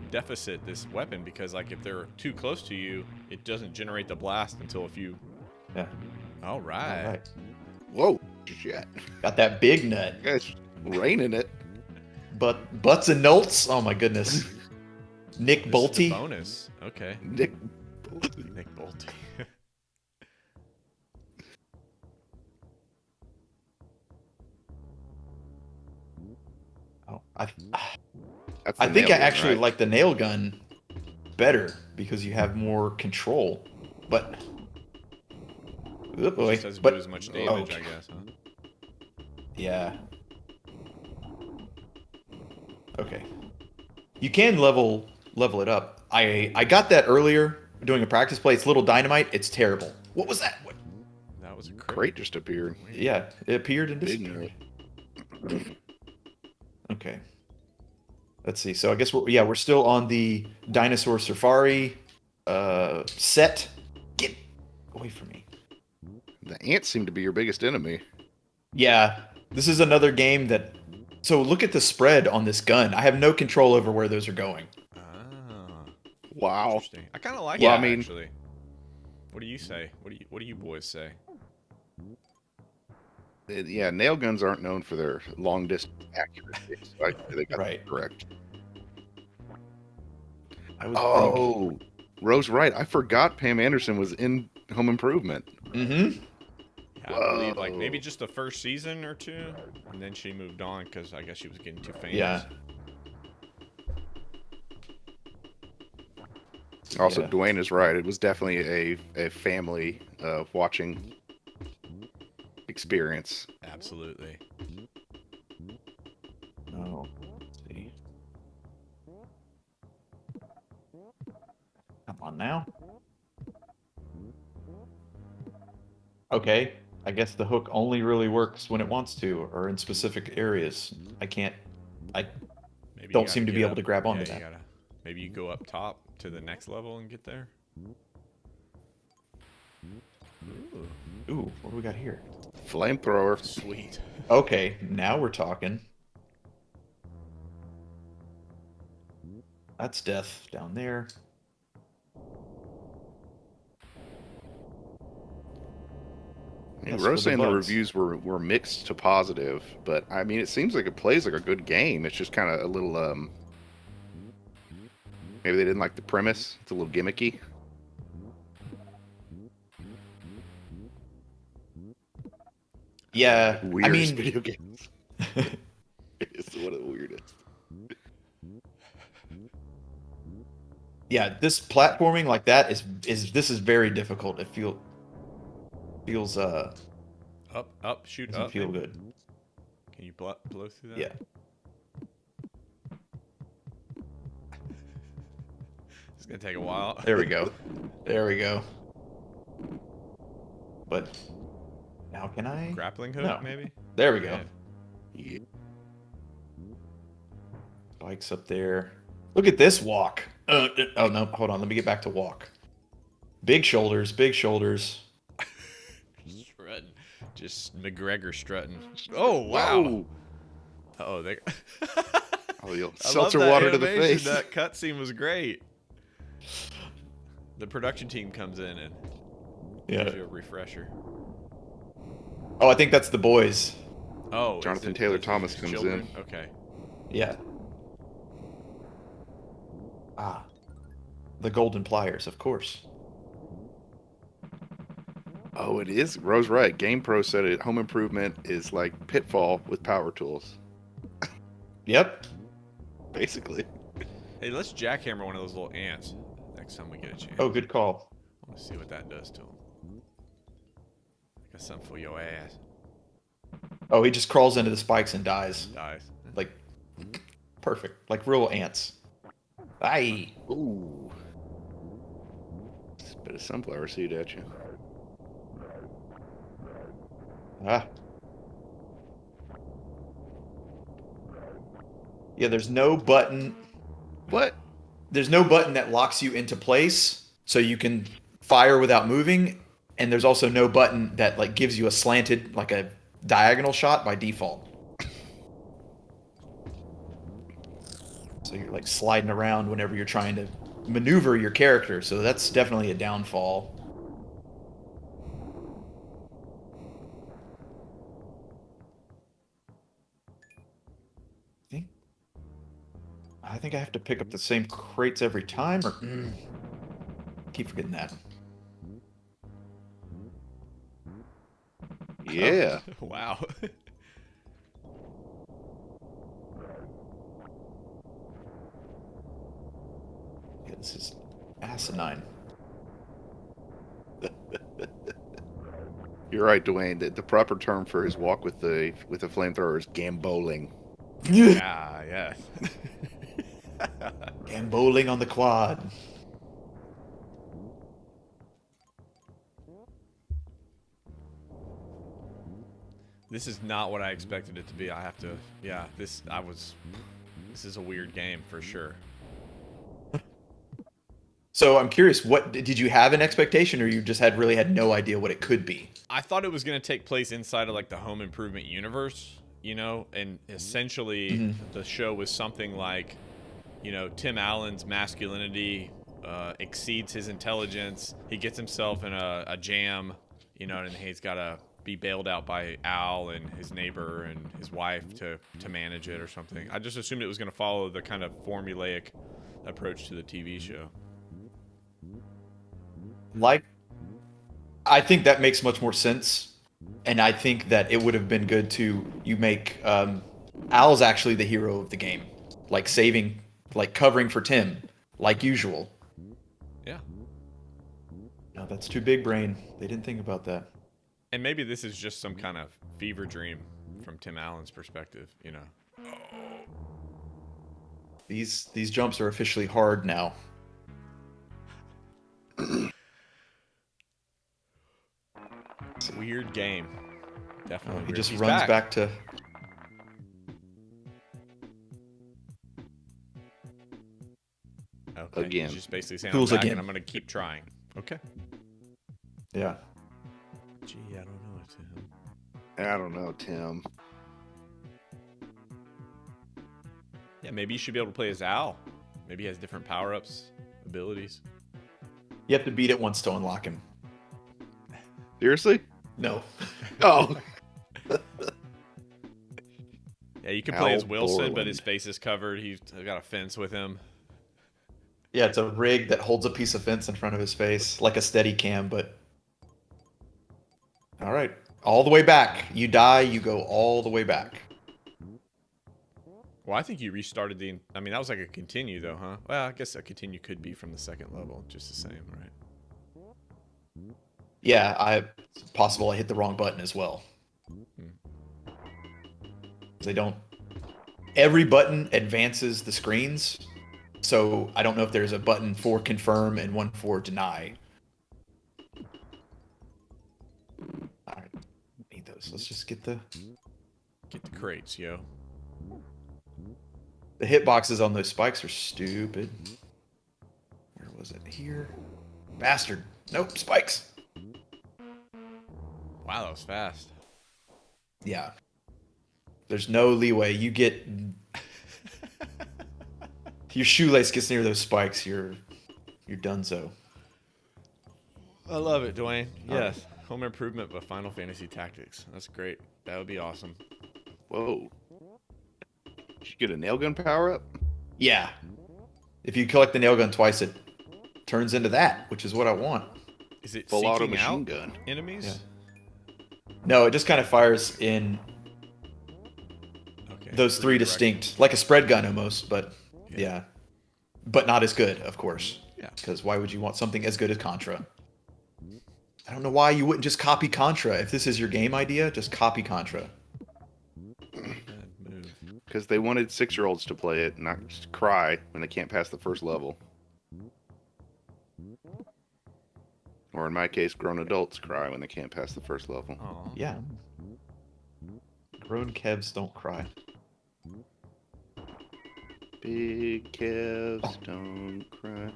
Speaker 5: deficit, this weapon, because like if they're too close to you, it doesn't generate the blast until a few.
Speaker 4: Yeah.
Speaker 5: All right.
Speaker 4: All right.
Speaker 1: Whoa, shit.
Speaker 4: Got that big nut.
Speaker 1: You guys raining it.
Speaker 4: But butts and nolts. Oh my goodness. Nick
Speaker 5: This is the
Speaker 4: Bolte.
Speaker 5: bonus. Okay.
Speaker 1: Nick.
Speaker 5: Nick Bolte.
Speaker 4: Oh,
Speaker 1: That's
Speaker 4: I
Speaker 1: the
Speaker 4: think
Speaker 1: nail
Speaker 4: I
Speaker 1: gun,
Speaker 4: actually
Speaker 1: right?
Speaker 4: like the nail gun better because you have more control. But oh boy.
Speaker 5: Just doesn't
Speaker 4: But
Speaker 5: do as much damage,
Speaker 4: oh,
Speaker 5: I guess. Huh?
Speaker 4: yeah. Okay. You can level it up. I got that earlier doing a practice play. It's little dynamite. It's terrible. What was that? What?
Speaker 5: That was a
Speaker 1: Crate just appeared.
Speaker 4: Yeah, it appeared and
Speaker 1: Big
Speaker 4: disappeared. Okay. Let's see. So I guess we're still on the Dinosaur Safari set. Get away from me.
Speaker 1: The ants seem to be your biggest enemy.
Speaker 4: Yeah, this is another game that. So look at the spread on this gun. I have no control over where those are going.
Speaker 5: Ah,
Speaker 1: Wow.
Speaker 5: interesting. I kind of like
Speaker 1: Well,
Speaker 5: it,
Speaker 1: I mean-
Speaker 5: actually. What do you say? What do you boys say?
Speaker 1: Yeah, nail guns aren't known for their long distance accuracy. So they got
Speaker 4: Right.
Speaker 1: that correct.
Speaker 4: I would
Speaker 1: Oh, Rose, right. I forgot Pam Anderson was in Home Improvement.
Speaker 4: Mm-hmm.
Speaker 5: Yeah, I believe like
Speaker 1: Whoa.
Speaker 5: maybe just the first season or two, and then she moved on because I guess she was getting too famous.
Speaker 4: Yeah.
Speaker 1: Also,
Speaker 4: Yeah.
Speaker 1: Dwayne is right. It was definitely a family watching experience.
Speaker 5: Absolutely.
Speaker 4: Oh, let's see. Come on now. Okay, I guess the hook only really works when it wants to, or in specific areas. I can't.
Speaker 5: Maybe you
Speaker 4: Don't
Speaker 5: gotta
Speaker 4: seem to
Speaker 5: get
Speaker 4: be able
Speaker 5: up-
Speaker 4: to grab onto
Speaker 5: yeah, you
Speaker 4: that.
Speaker 5: maybe you go up top to the next level and get there.
Speaker 4: Ooh, what do we got here?
Speaker 1: Flamethrower.
Speaker 5: Sweet.
Speaker 4: Okay, now we're talking. That's death down there.
Speaker 1: I mean,
Speaker 4: That's
Speaker 1: Rose
Speaker 4: for the
Speaker 1: saying the
Speaker 4: bugs.
Speaker 1: reviews were mixed to positive, but I mean, it seems like it plays like a good game. It's just kind of a little maybe they didn't like the premise. It's a little gimmicky.
Speaker 4: Yeah,
Speaker 1: Weirdest
Speaker 4: I mean,
Speaker 1: video games. It's one of the weirdest.
Speaker 4: yeah, this platforming like that is this is very difficult. It feels
Speaker 5: Up, shoot
Speaker 4: doesn't
Speaker 5: up.
Speaker 4: feel
Speaker 5: maybe?
Speaker 4: good.
Speaker 5: Can you blow through that?
Speaker 4: Yeah.
Speaker 5: It's gonna take a while.
Speaker 4: There we go. There we go. But now can I?
Speaker 5: Grappling hook,
Speaker 4: No.
Speaker 5: maybe.
Speaker 4: There we go.
Speaker 5: Yeah.
Speaker 1: Yeah.
Speaker 4: Bikes up there. Look at this walk. Oh no, hold on. Let me get back to walk. Big shoulders, big shoulders.
Speaker 5: Strutting. Just McGregor strutting. Oh wow.
Speaker 1: Whoa.
Speaker 5: Oh, they.
Speaker 1: Oh, the old
Speaker 5: I love
Speaker 1: seltzer
Speaker 5: that
Speaker 1: water to the
Speaker 5: animation.
Speaker 1: face.
Speaker 5: That cutscene was great. The production team comes in and gives you a refresher.
Speaker 4: Oh, I think that's the boys.
Speaker 5: Oh, is
Speaker 1: Jonathan
Speaker 5: it-
Speaker 1: Taylor
Speaker 5: those are
Speaker 1: Thomas
Speaker 5: his
Speaker 1: comes
Speaker 5: children? Okay.
Speaker 4: Yeah. Ah. The golden pliers, of course.
Speaker 1: Oh, it is. Rose right. Game Pro said it. Home Improvement is like Pitfall with power tools,
Speaker 4: Yep.
Speaker 1: basically.
Speaker 5: Hey, let's jackhammer one of those little ants. That next time we get a chance.
Speaker 4: Oh, good call.
Speaker 5: I want to see what that does to him. Got something for your ass.
Speaker 4: Oh, he just crawls into the spikes and dies.
Speaker 5: Dies.
Speaker 4: Like, perfect. Like real ants. Aye.
Speaker 1: Ooh. Bit of sunflower seed at you.
Speaker 4: Ah. Yeah, there's no button.
Speaker 1: What?
Speaker 4: There's no button that locks you into place so you can fire without moving, and there's also no button that like gives you a slanted, like a diagonal shot by default. So you're like sliding around whenever you're trying to maneuver your character, so that's definitely a downfall. I think I have to pick up the same crates every time, or keep forgetting that.
Speaker 1: Yeah.
Speaker 5: Wow.
Speaker 4: Yeah, this is asinine.
Speaker 1: You're right, Dwayne. The proper term for his walk with the flamethrower is gamboling.
Speaker 5: Yeah, yeah.
Speaker 4: And bowling on the quad.
Speaker 5: This is not what I expected it to be. I have to, yeah, this is a weird game for sure.
Speaker 4: So I'm curious, what did you have an expectation, or you just really had no idea what it could be?
Speaker 5: I thought it was going to take place inside of like the home improvement universe, you know, and essentially the show was something like, you know, Tim Allen's masculinity exceeds his intelligence. He gets himself in a jam, you know, and he's got to be bailed out by Al and his neighbor and his wife to manage it or something. I just assumed it was going to follow the kind of formulaic approach to the TV show.
Speaker 4: Like, I think that makes much more sense, and I think that it would have been good to make Al's actually the hero of the game, like saving, like covering for Tim, like usual.
Speaker 5: Yeah.
Speaker 4: No, that's too big brain. They didn't think about that.
Speaker 5: And maybe this is just some kind of fever dream from Tim Allen's perspective, you know.
Speaker 4: These jumps are officially hard now.
Speaker 5: It's a weird game. Definitely.
Speaker 4: He
Speaker 5: weird.
Speaker 4: just
Speaker 5: He's
Speaker 4: runs back to.
Speaker 5: Okay.
Speaker 1: Again.
Speaker 5: He's just basically saying,
Speaker 4: Tools
Speaker 5: I'm back
Speaker 4: again.
Speaker 5: and I'm going to keep trying. Okay.
Speaker 4: Yeah.
Speaker 5: Gee, I don't know, Tim.
Speaker 1: I don't know, Tim.
Speaker 5: Yeah, maybe you should be able to play as Al. Maybe he has different power-ups, abilities.
Speaker 4: You have to beat it once to unlock him.
Speaker 1: Seriously?
Speaker 4: No.
Speaker 1: Oh.
Speaker 5: Yeah, you can play as
Speaker 1: Al
Speaker 5: Wilson, but
Speaker 1: Borland.
Speaker 5: his face is covered. He's got a fence with him.
Speaker 4: Yeah, it's a rig that holds a piece of fence in front of his face, like a steady cam, but... All right. All the way back. You die, you go all the way back.
Speaker 5: Well, I think you restarted the... I mean, that was like a continue, though, huh? Well, I guess a continue could be from the second level, just the same, right?
Speaker 4: Yeah, it's possible I hit the wrong button as well. They don't... Every button advances the screens, so I don't know if there's a button for confirm and one for deny. Alright, need those. Let's just get the
Speaker 5: crates, yo.
Speaker 4: The hitboxes on those spikes are stupid. Where was it? Here? Bastard. Nope, spikes.
Speaker 5: Wow, that was fast.
Speaker 4: Yeah. There's no leeway. You get... Your shoelace gets near those spikes, you're done so.
Speaker 5: I love it, Dwayne. Yes. Home improvement by Final Fantasy Tactics. That's great. That would be awesome.
Speaker 1: Whoa. Did you get a nail gun power up?
Speaker 4: Yeah. If you collect the nail gun twice, it turns into that, which is what I want.
Speaker 5: Is it
Speaker 1: Full auto
Speaker 5: seeking
Speaker 1: machine
Speaker 5: out
Speaker 1: gun.
Speaker 5: enemies?
Speaker 4: Yeah. No, it just kind of fires in
Speaker 5: Okay.
Speaker 4: those three distinct, like a spread gun almost, but yeah. But not as good, of course.
Speaker 5: Yeah.
Speaker 4: Because why would you want something as good as Contra? I don't know why you wouldn't just copy Contra. If this is your game idea, just copy Contra.
Speaker 5: Bad move.
Speaker 1: Because they wanted 6-year-olds to play it, not just cry when they can't pass the first level. Or in my case, grown adults cry when they can't pass the first level.
Speaker 5: Aw.
Speaker 4: Yeah. Grown Kevs don't cry.
Speaker 1: Big calves don't cry.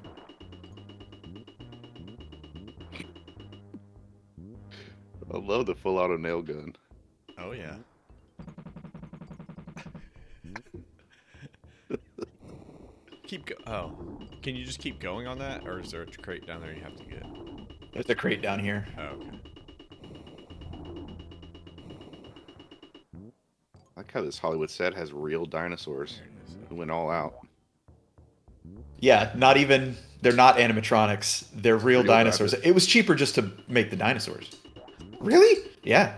Speaker 1: I love the full auto nail gun.
Speaker 5: Oh yeah. Oh, can you just keep going on that, or is there a crate down there you have to get?
Speaker 4: There's a crate down here.
Speaker 5: Oh, okay.
Speaker 1: I like how this Hollywood set has real dinosaurs
Speaker 5: There it is.
Speaker 1: who went all out.
Speaker 4: Yeah, not even. They're not animatronics. They're real
Speaker 1: Real
Speaker 4: dinosaurs.
Speaker 1: dinosaurs.
Speaker 4: It was cheaper just to make the dinosaurs. Really? Yeah.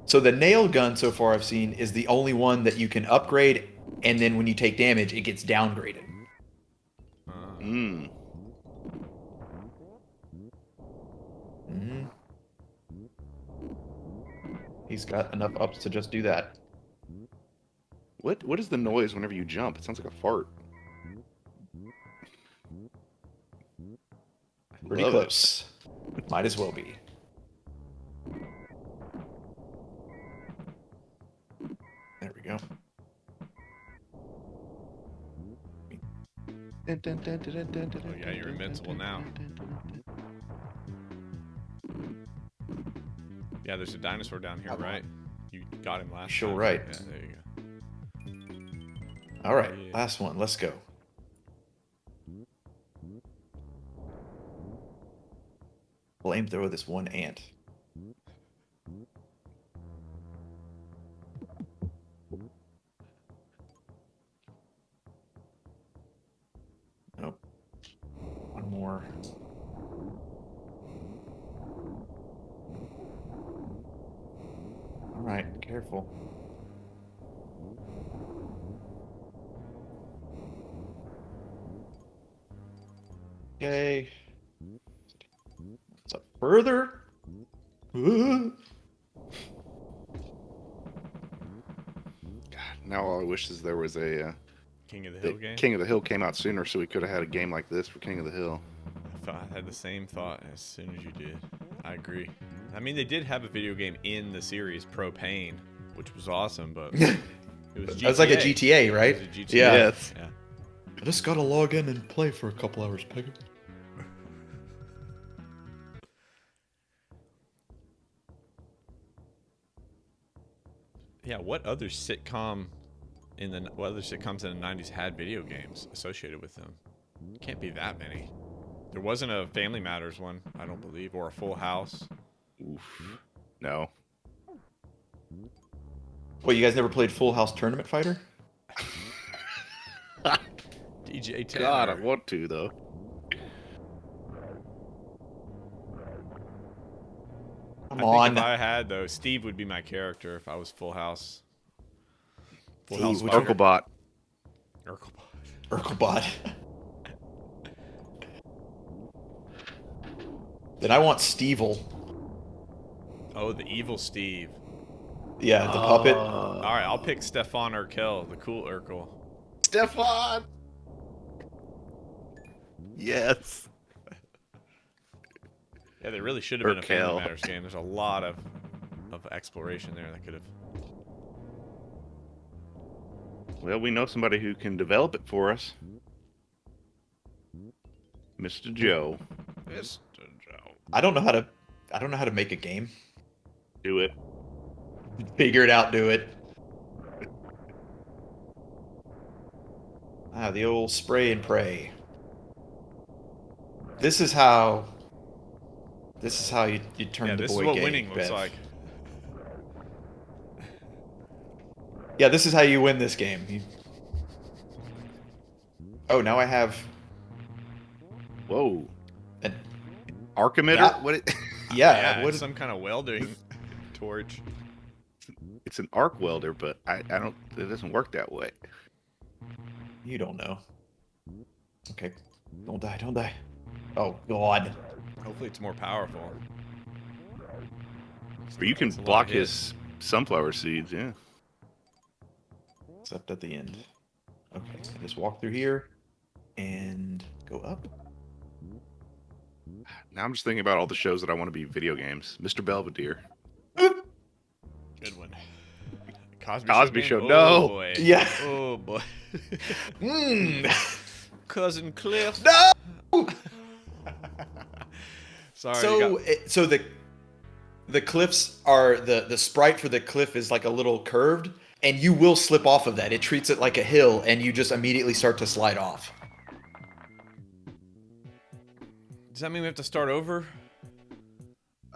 Speaker 4: So the nail gun so far I've seen is the only one that you can upgrade, and then when you take damage, it gets downgraded.
Speaker 1: Mmm.
Speaker 4: Mhm. He's got enough ups to just do that.
Speaker 1: What is the noise whenever you jump? It sounds like a fart.
Speaker 4: Pretty
Speaker 1: Love it.
Speaker 4: close. Might as well be. There we go.
Speaker 5: Oh yeah, you're invincible now. Yeah, there's a dinosaur down here, right? You got him last
Speaker 4: Sure
Speaker 5: time.
Speaker 4: right.
Speaker 5: Yeah, there you go.
Speaker 4: All right,
Speaker 5: Yeah.
Speaker 4: last one. Let's go. Flamethrower this one ant. Nope. One more. All right, careful. Okay. What's up further?
Speaker 1: Now all I wish is there was a
Speaker 5: King of the Hill game.
Speaker 1: King of the Hill came out sooner, so we could have had a game like this for King of the Hill.
Speaker 5: I had the same thought as soon as you did. I agree. I mean, they did have a video game in the series, Propane, which was awesome, but it was GTA.
Speaker 4: That's like a GTA, right?
Speaker 5: It was a GTA.
Speaker 4: Yeah.
Speaker 1: Yes.
Speaker 5: Yeah.
Speaker 4: I just gotta log in and play for a couple hours, Peggy.
Speaker 5: Yeah. What other sitcoms in the '90s had video games associated with them? Can't be that many. There wasn't a Family Matters one, I don't believe, or a Full House.
Speaker 1: Oof. No.
Speaker 4: Well, you guys never played Full House Tournament Fighter?
Speaker 5: DJ Tanner.
Speaker 1: God, I want to though.
Speaker 4: Come
Speaker 5: I think
Speaker 4: on.
Speaker 5: if I had though, Steve would be my character if I was Full House. Full
Speaker 4: Steve,
Speaker 5: House
Speaker 4: would you-
Speaker 5: Fighter.
Speaker 1: Urkelbot.
Speaker 5: Urkelbot.
Speaker 4: Urkelbot. Then I want Stevel.
Speaker 5: Oh, the evil Steve.
Speaker 4: Yeah, the puppet.
Speaker 5: All right, I'll pick Stefan Urkel, the cool Urkel.
Speaker 1: Stefan. Yes.
Speaker 5: Yeah, there really should have been a Family
Speaker 1: Urkel.
Speaker 5: Matters game. There's a lot of exploration there that could have.
Speaker 1: Well, we know somebody who can develop it for us. Mr. Joe.
Speaker 5: Mr. Joe.
Speaker 4: I don't know how to make a game.
Speaker 1: Do it.
Speaker 4: Figure it out, do it. Ah, the old spray and pray. This is how you turn
Speaker 5: Yeah,
Speaker 4: the
Speaker 5: this
Speaker 4: boy
Speaker 5: is what
Speaker 4: gay,
Speaker 5: winning looks
Speaker 4: Bev.
Speaker 5: like.
Speaker 4: Yeah, this is how you win this game. Oh, now I have
Speaker 1: Whoa.
Speaker 4: an
Speaker 1: Arc emitter?
Speaker 4: Yeah.
Speaker 1: What?
Speaker 4: yeah,
Speaker 5: Yeah,
Speaker 4: what
Speaker 5: it's some kind of welding torch.
Speaker 1: It's an arc welder, but I don't. It doesn't work that way.
Speaker 4: You don't know. Okay. Don't die, don't die. Oh, God.
Speaker 5: Hopefully it's more powerful.
Speaker 1: But you can
Speaker 5: That's a lot
Speaker 1: block
Speaker 5: of hits.
Speaker 1: his sunflower seeds, yeah.
Speaker 4: Except at the end. Okay, so just walk through here and go up.
Speaker 1: Now I'm just thinking about all the shows that I want to be video games. Mr. Belvedere.
Speaker 5: Good one.
Speaker 1: Cosby
Speaker 5: game?
Speaker 1: Show,
Speaker 5: Oh,
Speaker 1: no.
Speaker 5: boy.
Speaker 4: Yeah.
Speaker 5: Oh boy.
Speaker 4: Mm.
Speaker 5: Cousin Cliff.
Speaker 4: No!
Speaker 5: Sorry.
Speaker 4: So, so the cliffs are the sprite for the cliff is like a little curved, and you will slip off of that. It treats it like a hill, and you just immediately start to slide off.
Speaker 5: Does that mean we have to start over?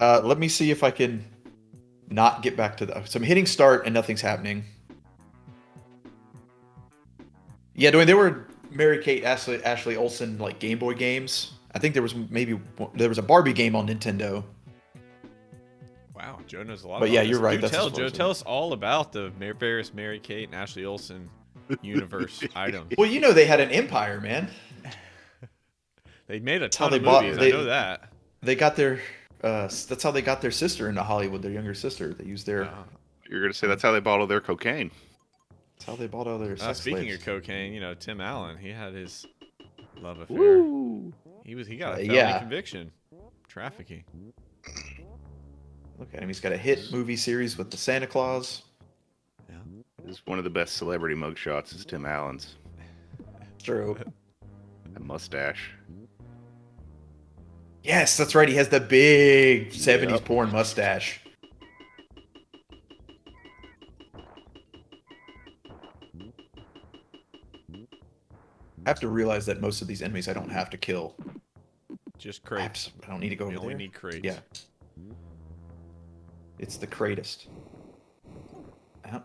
Speaker 4: Let me see if I can not get back to the. So I'm hitting start and nothing's happening. Yeah, Dwayne, there were Mary-Kate, Ashley Olsen like Game Boy games. I think there was a Barbie game on Nintendo.
Speaker 5: Wow, Joe knows a lot.
Speaker 4: But
Speaker 5: about
Speaker 4: yeah,
Speaker 5: this.
Speaker 4: you're right,
Speaker 5: Do
Speaker 4: that's
Speaker 5: tell
Speaker 4: as far
Speaker 5: Joe.
Speaker 4: as I
Speaker 5: Tell
Speaker 4: know.
Speaker 5: us all about the various Mary-Kate and Ashley Olsen universe items.
Speaker 4: Well, you know they had an empire, man.
Speaker 5: They made a
Speaker 4: how
Speaker 5: ton
Speaker 4: they
Speaker 5: of
Speaker 4: bought-
Speaker 5: movies.
Speaker 4: they-
Speaker 5: I know that.
Speaker 4: They got their. That's how they got their sister into Hollywood. Their younger sister. They used their.
Speaker 1: You're going to say that's how they bought all their cocaine.
Speaker 4: That's how they bought all their sex
Speaker 5: Speaking
Speaker 4: slaves.
Speaker 5: of cocaine, you know Tim Allen, he had his love affair.
Speaker 1: Woo!
Speaker 5: He got a felony
Speaker 4: yeah.
Speaker 5: conviction, trafficking.
Speaker 4: Look at him. He's got a hit movie series with the Santa Claus.
Speaker 1: Is one of the best celebrity mugshots is Tim Allen's.
Speaker 4: True.
Speaker 1: That mustache.
Speaker 4: Yes, that's right. He has the big 70s
Speaker 1: Yep.
Speaker 4: porn mustache. I have to realize that most of these enemies I don't have to kill.
Speaker 5: Just
Speaker 4: I
Speaker 5: crates.
Speaker 4: don't need to go
Speaker 5: We
Speaker 4: over
Speaker 5: only
Speaker 4: there.
Speaker 5: need crates.
Speaker 4: Yeah. It's the greatest. Uh-huh.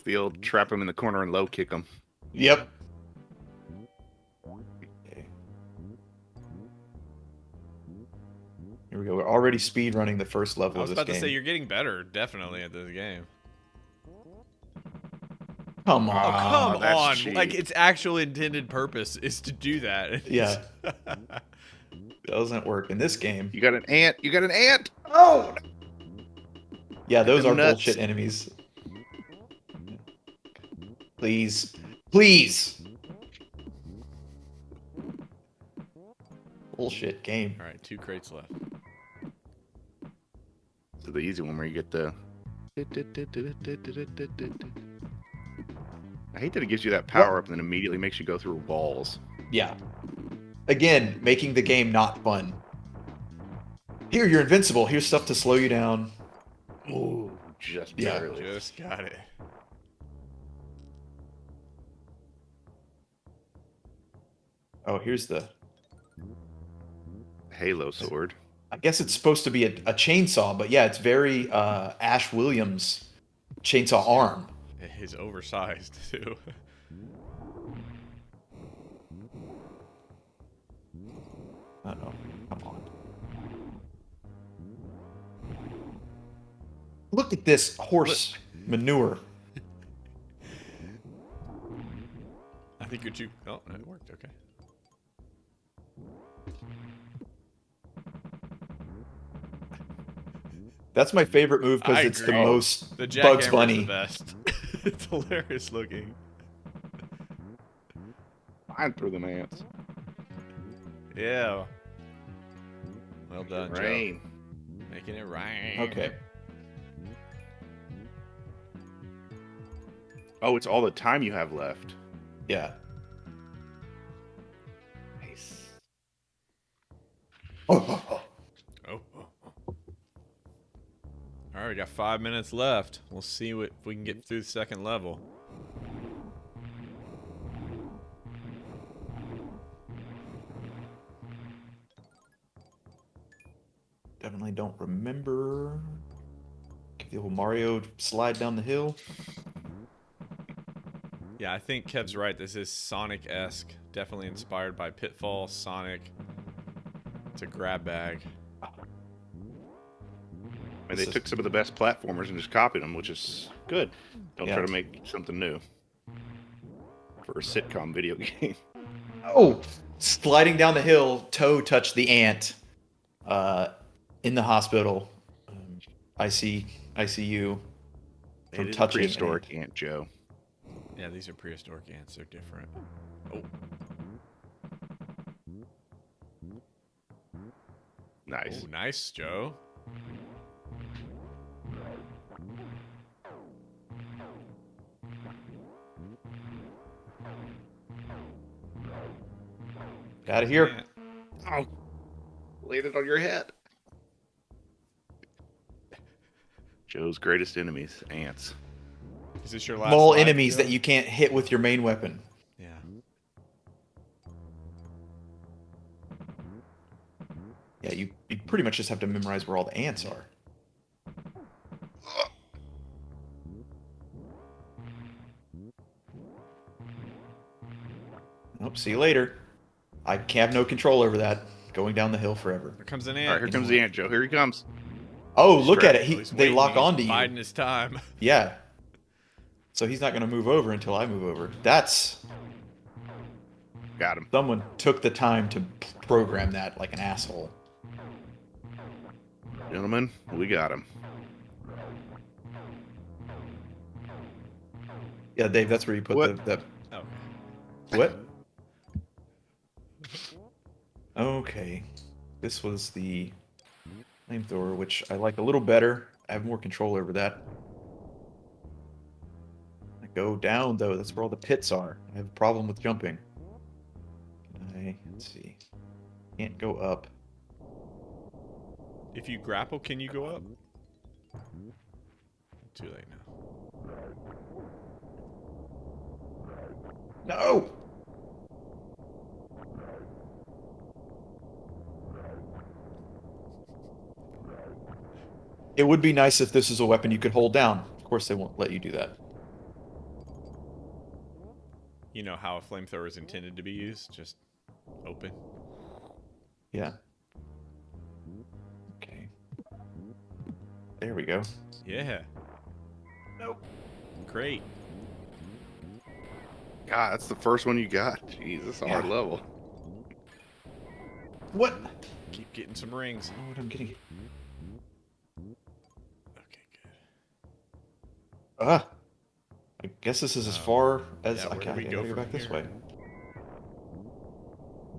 Speaker 1: Field, trap him in the corner and low kick him.
Speaker 4: Yep. Okay. Here we go. We're already speed running the first level
Speaker 5: I
Speaker 4: of
Speaker 5: was
Speaker 4: this
Speaker 5: about to
Speaker 4: game.
Speaker 5: say you're getting better, definitely at this game.
Speaker 4: Come on.
Speaker 5: Oh, come
Speaker 1: that's
Speaker 5: on!
Speaker 1: cheap.
Speaker 5: Like its actual intended purpose is to do that.
Speaker 4: Yeah. Doesn't work in this game.
Speaker 1: You got an ant. You got an ant.
Speaker 4: Oh! Yeah, those
Speaker 1: them
Speaker 4: are
Speaker 1: nuts.
Speaker 4: bullshit enemies. Please. Please! Bullshit game.
Speaker 5: All right, 2 crates left.
Speaker 1: So the easy one where you get the. I hate that it gives you that power up and then immediately makes you go through walls.
Speaker 4: Yeah. Again, making the game not fun. Here, you're invincible. Here's stuff to slow you down.
Speaker 1: Ooh, just
Speaker 4: Yeah.
Speaker 1: barely.
Speaker 5: Just got it.
Speaker 4: Oh, here's the...
Speaker 1: Halo sword.
Speaker 4: I guess it's supposed to be a chainsaw, but yeah, it's very Ash Williams chainsaw arm.
Speaker 5: He's oversized too.
Speaker 4: Uh-oh. Come on. Look at this horse manure.
Speaker 5: I think you're too. Oh, it worked. Okay.
Speaker 4: That's my favorite move because
Speaker 5: I
Speaker 4: it's the
Speaker 5: agree.
Speaker 4: most
Speaker 5: The
Speaker 4: Bugs
Speaker 5: jackhammer's
Speaker 4: Bunny.
Speaker 5: the best. It's hilarious looking.
Speaker 1: Fine through them ants.
Speaker 5: Yeah. Well done, Joe.
Speaker 1: Rain.
Speaker 5: Making it rain.
Speaker 4: Okay.
Speaker 1: Oh, it's all the time you have left.
Speaker 4: Yeah.
Speaker 1: Nice.
Speaker 4: Oh.
Speaker 5: Oh. All right, we got 5 minutes left. We'll see if we can get through the second level.
Speaker 4: Definitely don't remember. The old Mario slide down the hill.
Speaker 5: Yeah, I think Kev's right. This is Sonic-esque. Definitely inspired by Pitfall, Sonic. It's a grab bag.
Speaker 1: I mean, they took some of the best platformers and just copied them, which is good. Don't
Speaker 4: Yeah.
Speaker 1: try to make something new for a sitcom video game.
Speaker 4: Oh, sliding down the hill, toe touched the ant in the hospital. ICU from
Speaker 1: It is a
Speaker 4: touching an
Speaker 1: prehistoric
Speaker 4: ant.
Speaker 1: ant, Joe.
Speaker 5: Yeah, these are prehistoric ants. They're different. Oh,
Speaker 1: Nice.
Speaker 5: oh, nice, Joe.
Speaker 4: Out of here.
Speaker 5: Ant.
Speaker 1: Oh, laid it on your head. Joe's greatest enemies, ants.
Speaker 5: Is this your last
Speaker 4: Small
Speaker 5: life,
Speaker 4: enemies
Speaker 5: Joe?
Speaker 4: that you can't hit with your main weapon.
Speaker 5: Yeah.
Speaker 4: Yeah, you pretty much just have to memorize where all the ants are. Nope, see you later. I have no control over that. Going down the hill forever.
Speaker 5: Here comes an ant.
Speaker 1: All right, here comes the ant, Joe. Here he comes.
Speaker 4: Oh, look at it.
Speaker 5: He's
Speaker 4: They
Speaker 5: waiting,
Speaker 4: lock
Speaker 5: he's
Speaker 4: onto you.
Speaker 5: biding his time.
Speaker 4: Yeah. So he's not going to move over until I move over. That's...
Speaker 1: Got him.
Speaker 4: Someone took the time to program that like an asshole.
Speaker 1: Gentlemen, we got him.
Speaker 4: Yeah, Dave, that's where you put
Speaker 1: What?
Speaker 4: the...
Speaker 5: Oh.
Speaker 4: What? Okay. This was the flamethrower, which I like a little better. I have more control over that. I go down, though. That's where all the pits are. I have a problem with jumping. Let's see. Can't go up.
Speaker 5: If you grapple, can you go up? Too late now.
Speaker 4: No! It would be nice if this is a weapon you could hold down. Of course, they won't let you do that.
Speaker 5: You know how a flamethrower is intended to be used? Just open.
Speaker 4: Yeah. Okay. There we go.
Speaker 5: Yeah.
Speaker 4: Nope.
Speaker 5: Great.
Speaker 1: God, that's the first one you got. Jeez, that's a hard
Speaker 4: Yeah.
Speaker 1: level.
Speaker 4: What?
Speaker 5: Keep getting some rings.
Speaker 4: Oh, what I'm getting.
Speaker 5: Okay, good.
Speaker 4: I guess this is as far as
Speaker 5: yeah,
Speaker 4: I
Speaker 5: where do
Speaker 4: can.
Speaker 5: we
Speaker 4: I
Speaker 5: go
Speaker 4: gotta go
Speaker 5: from
Speaker 4: back this
Speaker 5: here?
Speaker 4: way.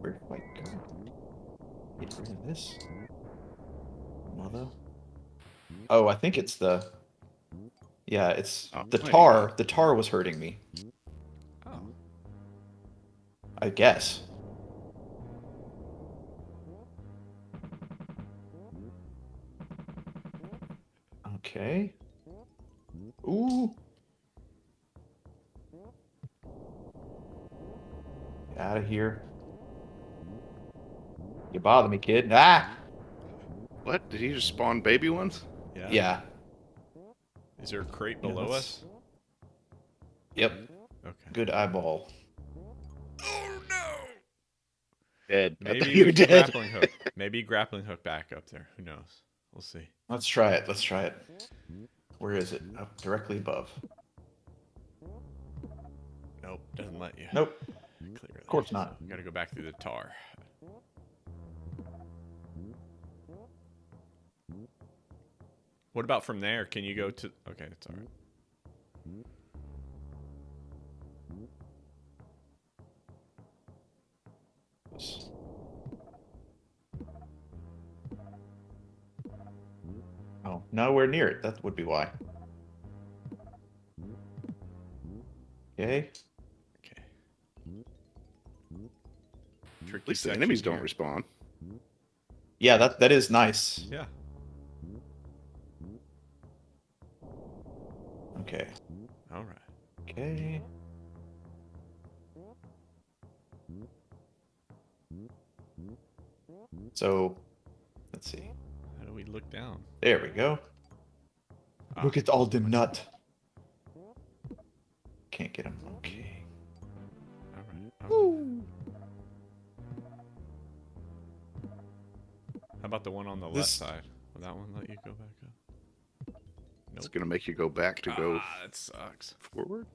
Speaker 4: Where do I go? Get rid of this. Mother. Oh, I think it's the. Yeah, it's
Speaker 1: Oh,
Speaker 4: the
Speaker 1: there you
Speaker 4: tar.
Speaker 1: go.
Speaker 4: The tar was hurting me.
Speaker 5: Oh.
Speaker 4: I guess. Okay. Ooh. Get out of here. You bother me, kid. Ah!
Speaker 1: What? Did he just spawn baby ones?
Speaker 5: Yeah.
Speaker 4: Yeah.
Speaker 5: Is there a crate
Speaker 4: Yeah,
Speaker 5: below
Speaker 4: that's-
Speaker 5: us?
Speaker 4: Yep.
Speaker 5: Okay.
Speaker 4: Good eyeball.
Speaker 5: Oh no!
Speaker 1: Dead.
Speaker 5: Maybe
Speaker 1: You're
Speaker 5: with
Speaker 1: dead.
Speaker 5: grappling hook. Maybe grappling hook back up there. Who knows? We'll see.
Speaker 4: Let's try it. Let's try it. Where is it? Up directly above.
Speaker 5: Nope, doesn't let you.
Speaker 4: Nope.
Speaker 5: Clearly.
Speaker 4: Of course not.
Speaker 5: So, gotta go back through the tar. What about from there? Can you go to? Okay, it's all right.
Speaker 4: Oh, nowhere near it. That would be why. Okay.
Speaker 5: Okay. Tricky
Speaker 1: At least the
Speaker 5: section
Speaker 1: enemies don't
Speaker 5: here.
Speaker 1: respawn.
Speaker 4: Yeah, that is nice.
Speaker 5: Yeah.
Speaker 4: Okay.
Speaker 5: All right.
Speaker 4: Okay. So, let's see.
Speaker 5: How do we look down?
Speaker 4: There we go.
Speaker 5: Ah.
Speaker 4: Look at all them nut. Can't get him. Okay.
Speaker 5: All right. All right. How about the one on the left
Speaker 4: This-
Speaker 5: side? Will that one let you go back up?
Speaker 1: It's gonna make you go back to go
Speaker 5: That sucks.
Speaker 1: forward.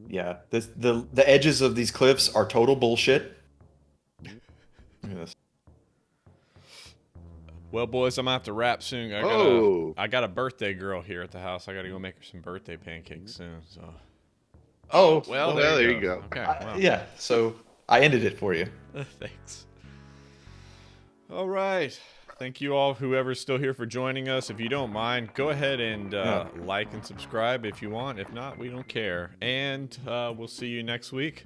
Speaker 4: Yeah, the edges of these cliffs are total bullshit. Look at this.
Speaker 5: Well, boys, I'm gonna have to wrap soon. I got a birthday girl here at the house. I gotta go make her some birthday pancakes soon. So.
Speaker 4: Oh,
Speaker 5: Well,
Speaker 1: there you go.
Speaker 5: Okay. Wow.
Speaker 4: yeah. So I ended it for you.
Speaker 5: Thanks. All right. Thank you all, whoever's still here, for joining us. If you don't mind, go ahead and like and subscribe if you want. If not, we don't care. And we'll see you next week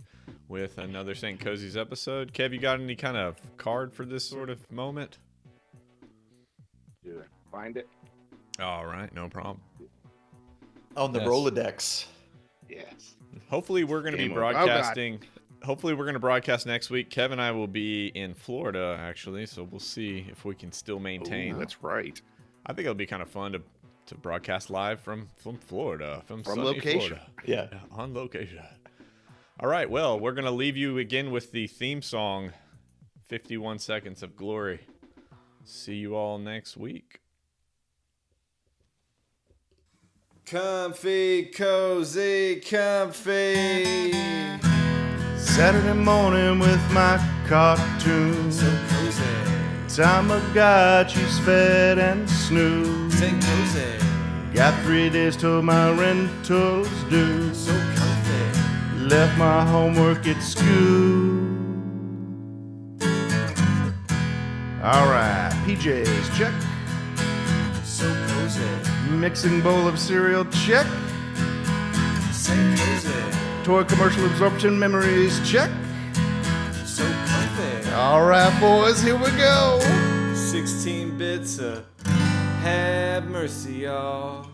Speaker 5: with another St. Kohzee's episode. Kev, you got any kind of card for this sort of moment?
Speaker 1: Yeah. Find it.
Speaker 5: All right, no problem.
Speaker 4: On the
Speaker 5: Yes.
Speaker 4: Rolodex.
Speaker 1: Yes.
Speaker 5: Hopefully, we're going to be
Speaker 1: Game over. Oh, God.
Speaker 5: broadcasting. Hopefully, we're going to broadcast next week. Kevin and I will be in Florida, actually, so we'll see if we can still maintain.
Speaker 1: Ooh, that's right.
Speaker 5: I think it'll be kind of fun to broadcast live from Florida, from sunny
Speaker 1: location.
Speaker 5: Florida.
Speaker 4: Yeah.
Speaker 5: On location. All right, well, we're going to leave you again with the theme song, 51 Seconds of Glory. See you all next week.
Speaker 2: Comfy, cozy, comfy.
Speaker 3: Saturday morning with my cartoons.
Speaker 2: So cozy.
Speaker 3: Tamagotchi's fed and snoozed.
Speaker 2: St. Cozy.
Speaker 3: Got 3 days till my rental's due.
Speaker 2: So comfy.
Speaker 3: Left my homework at school. Alright, PJs, check.
Speaker 2: So cozy.
Speaker 3: Mixing bowl of cereal, check.
Speaker 2: St. Cozy.
Speaker 3: Toy commercial absorption memories, check.
Speaker 2: So comfy.
Speaker 3: Alright, boys, here we go.
Speaker 2: 16 bits of have mercy, y'all.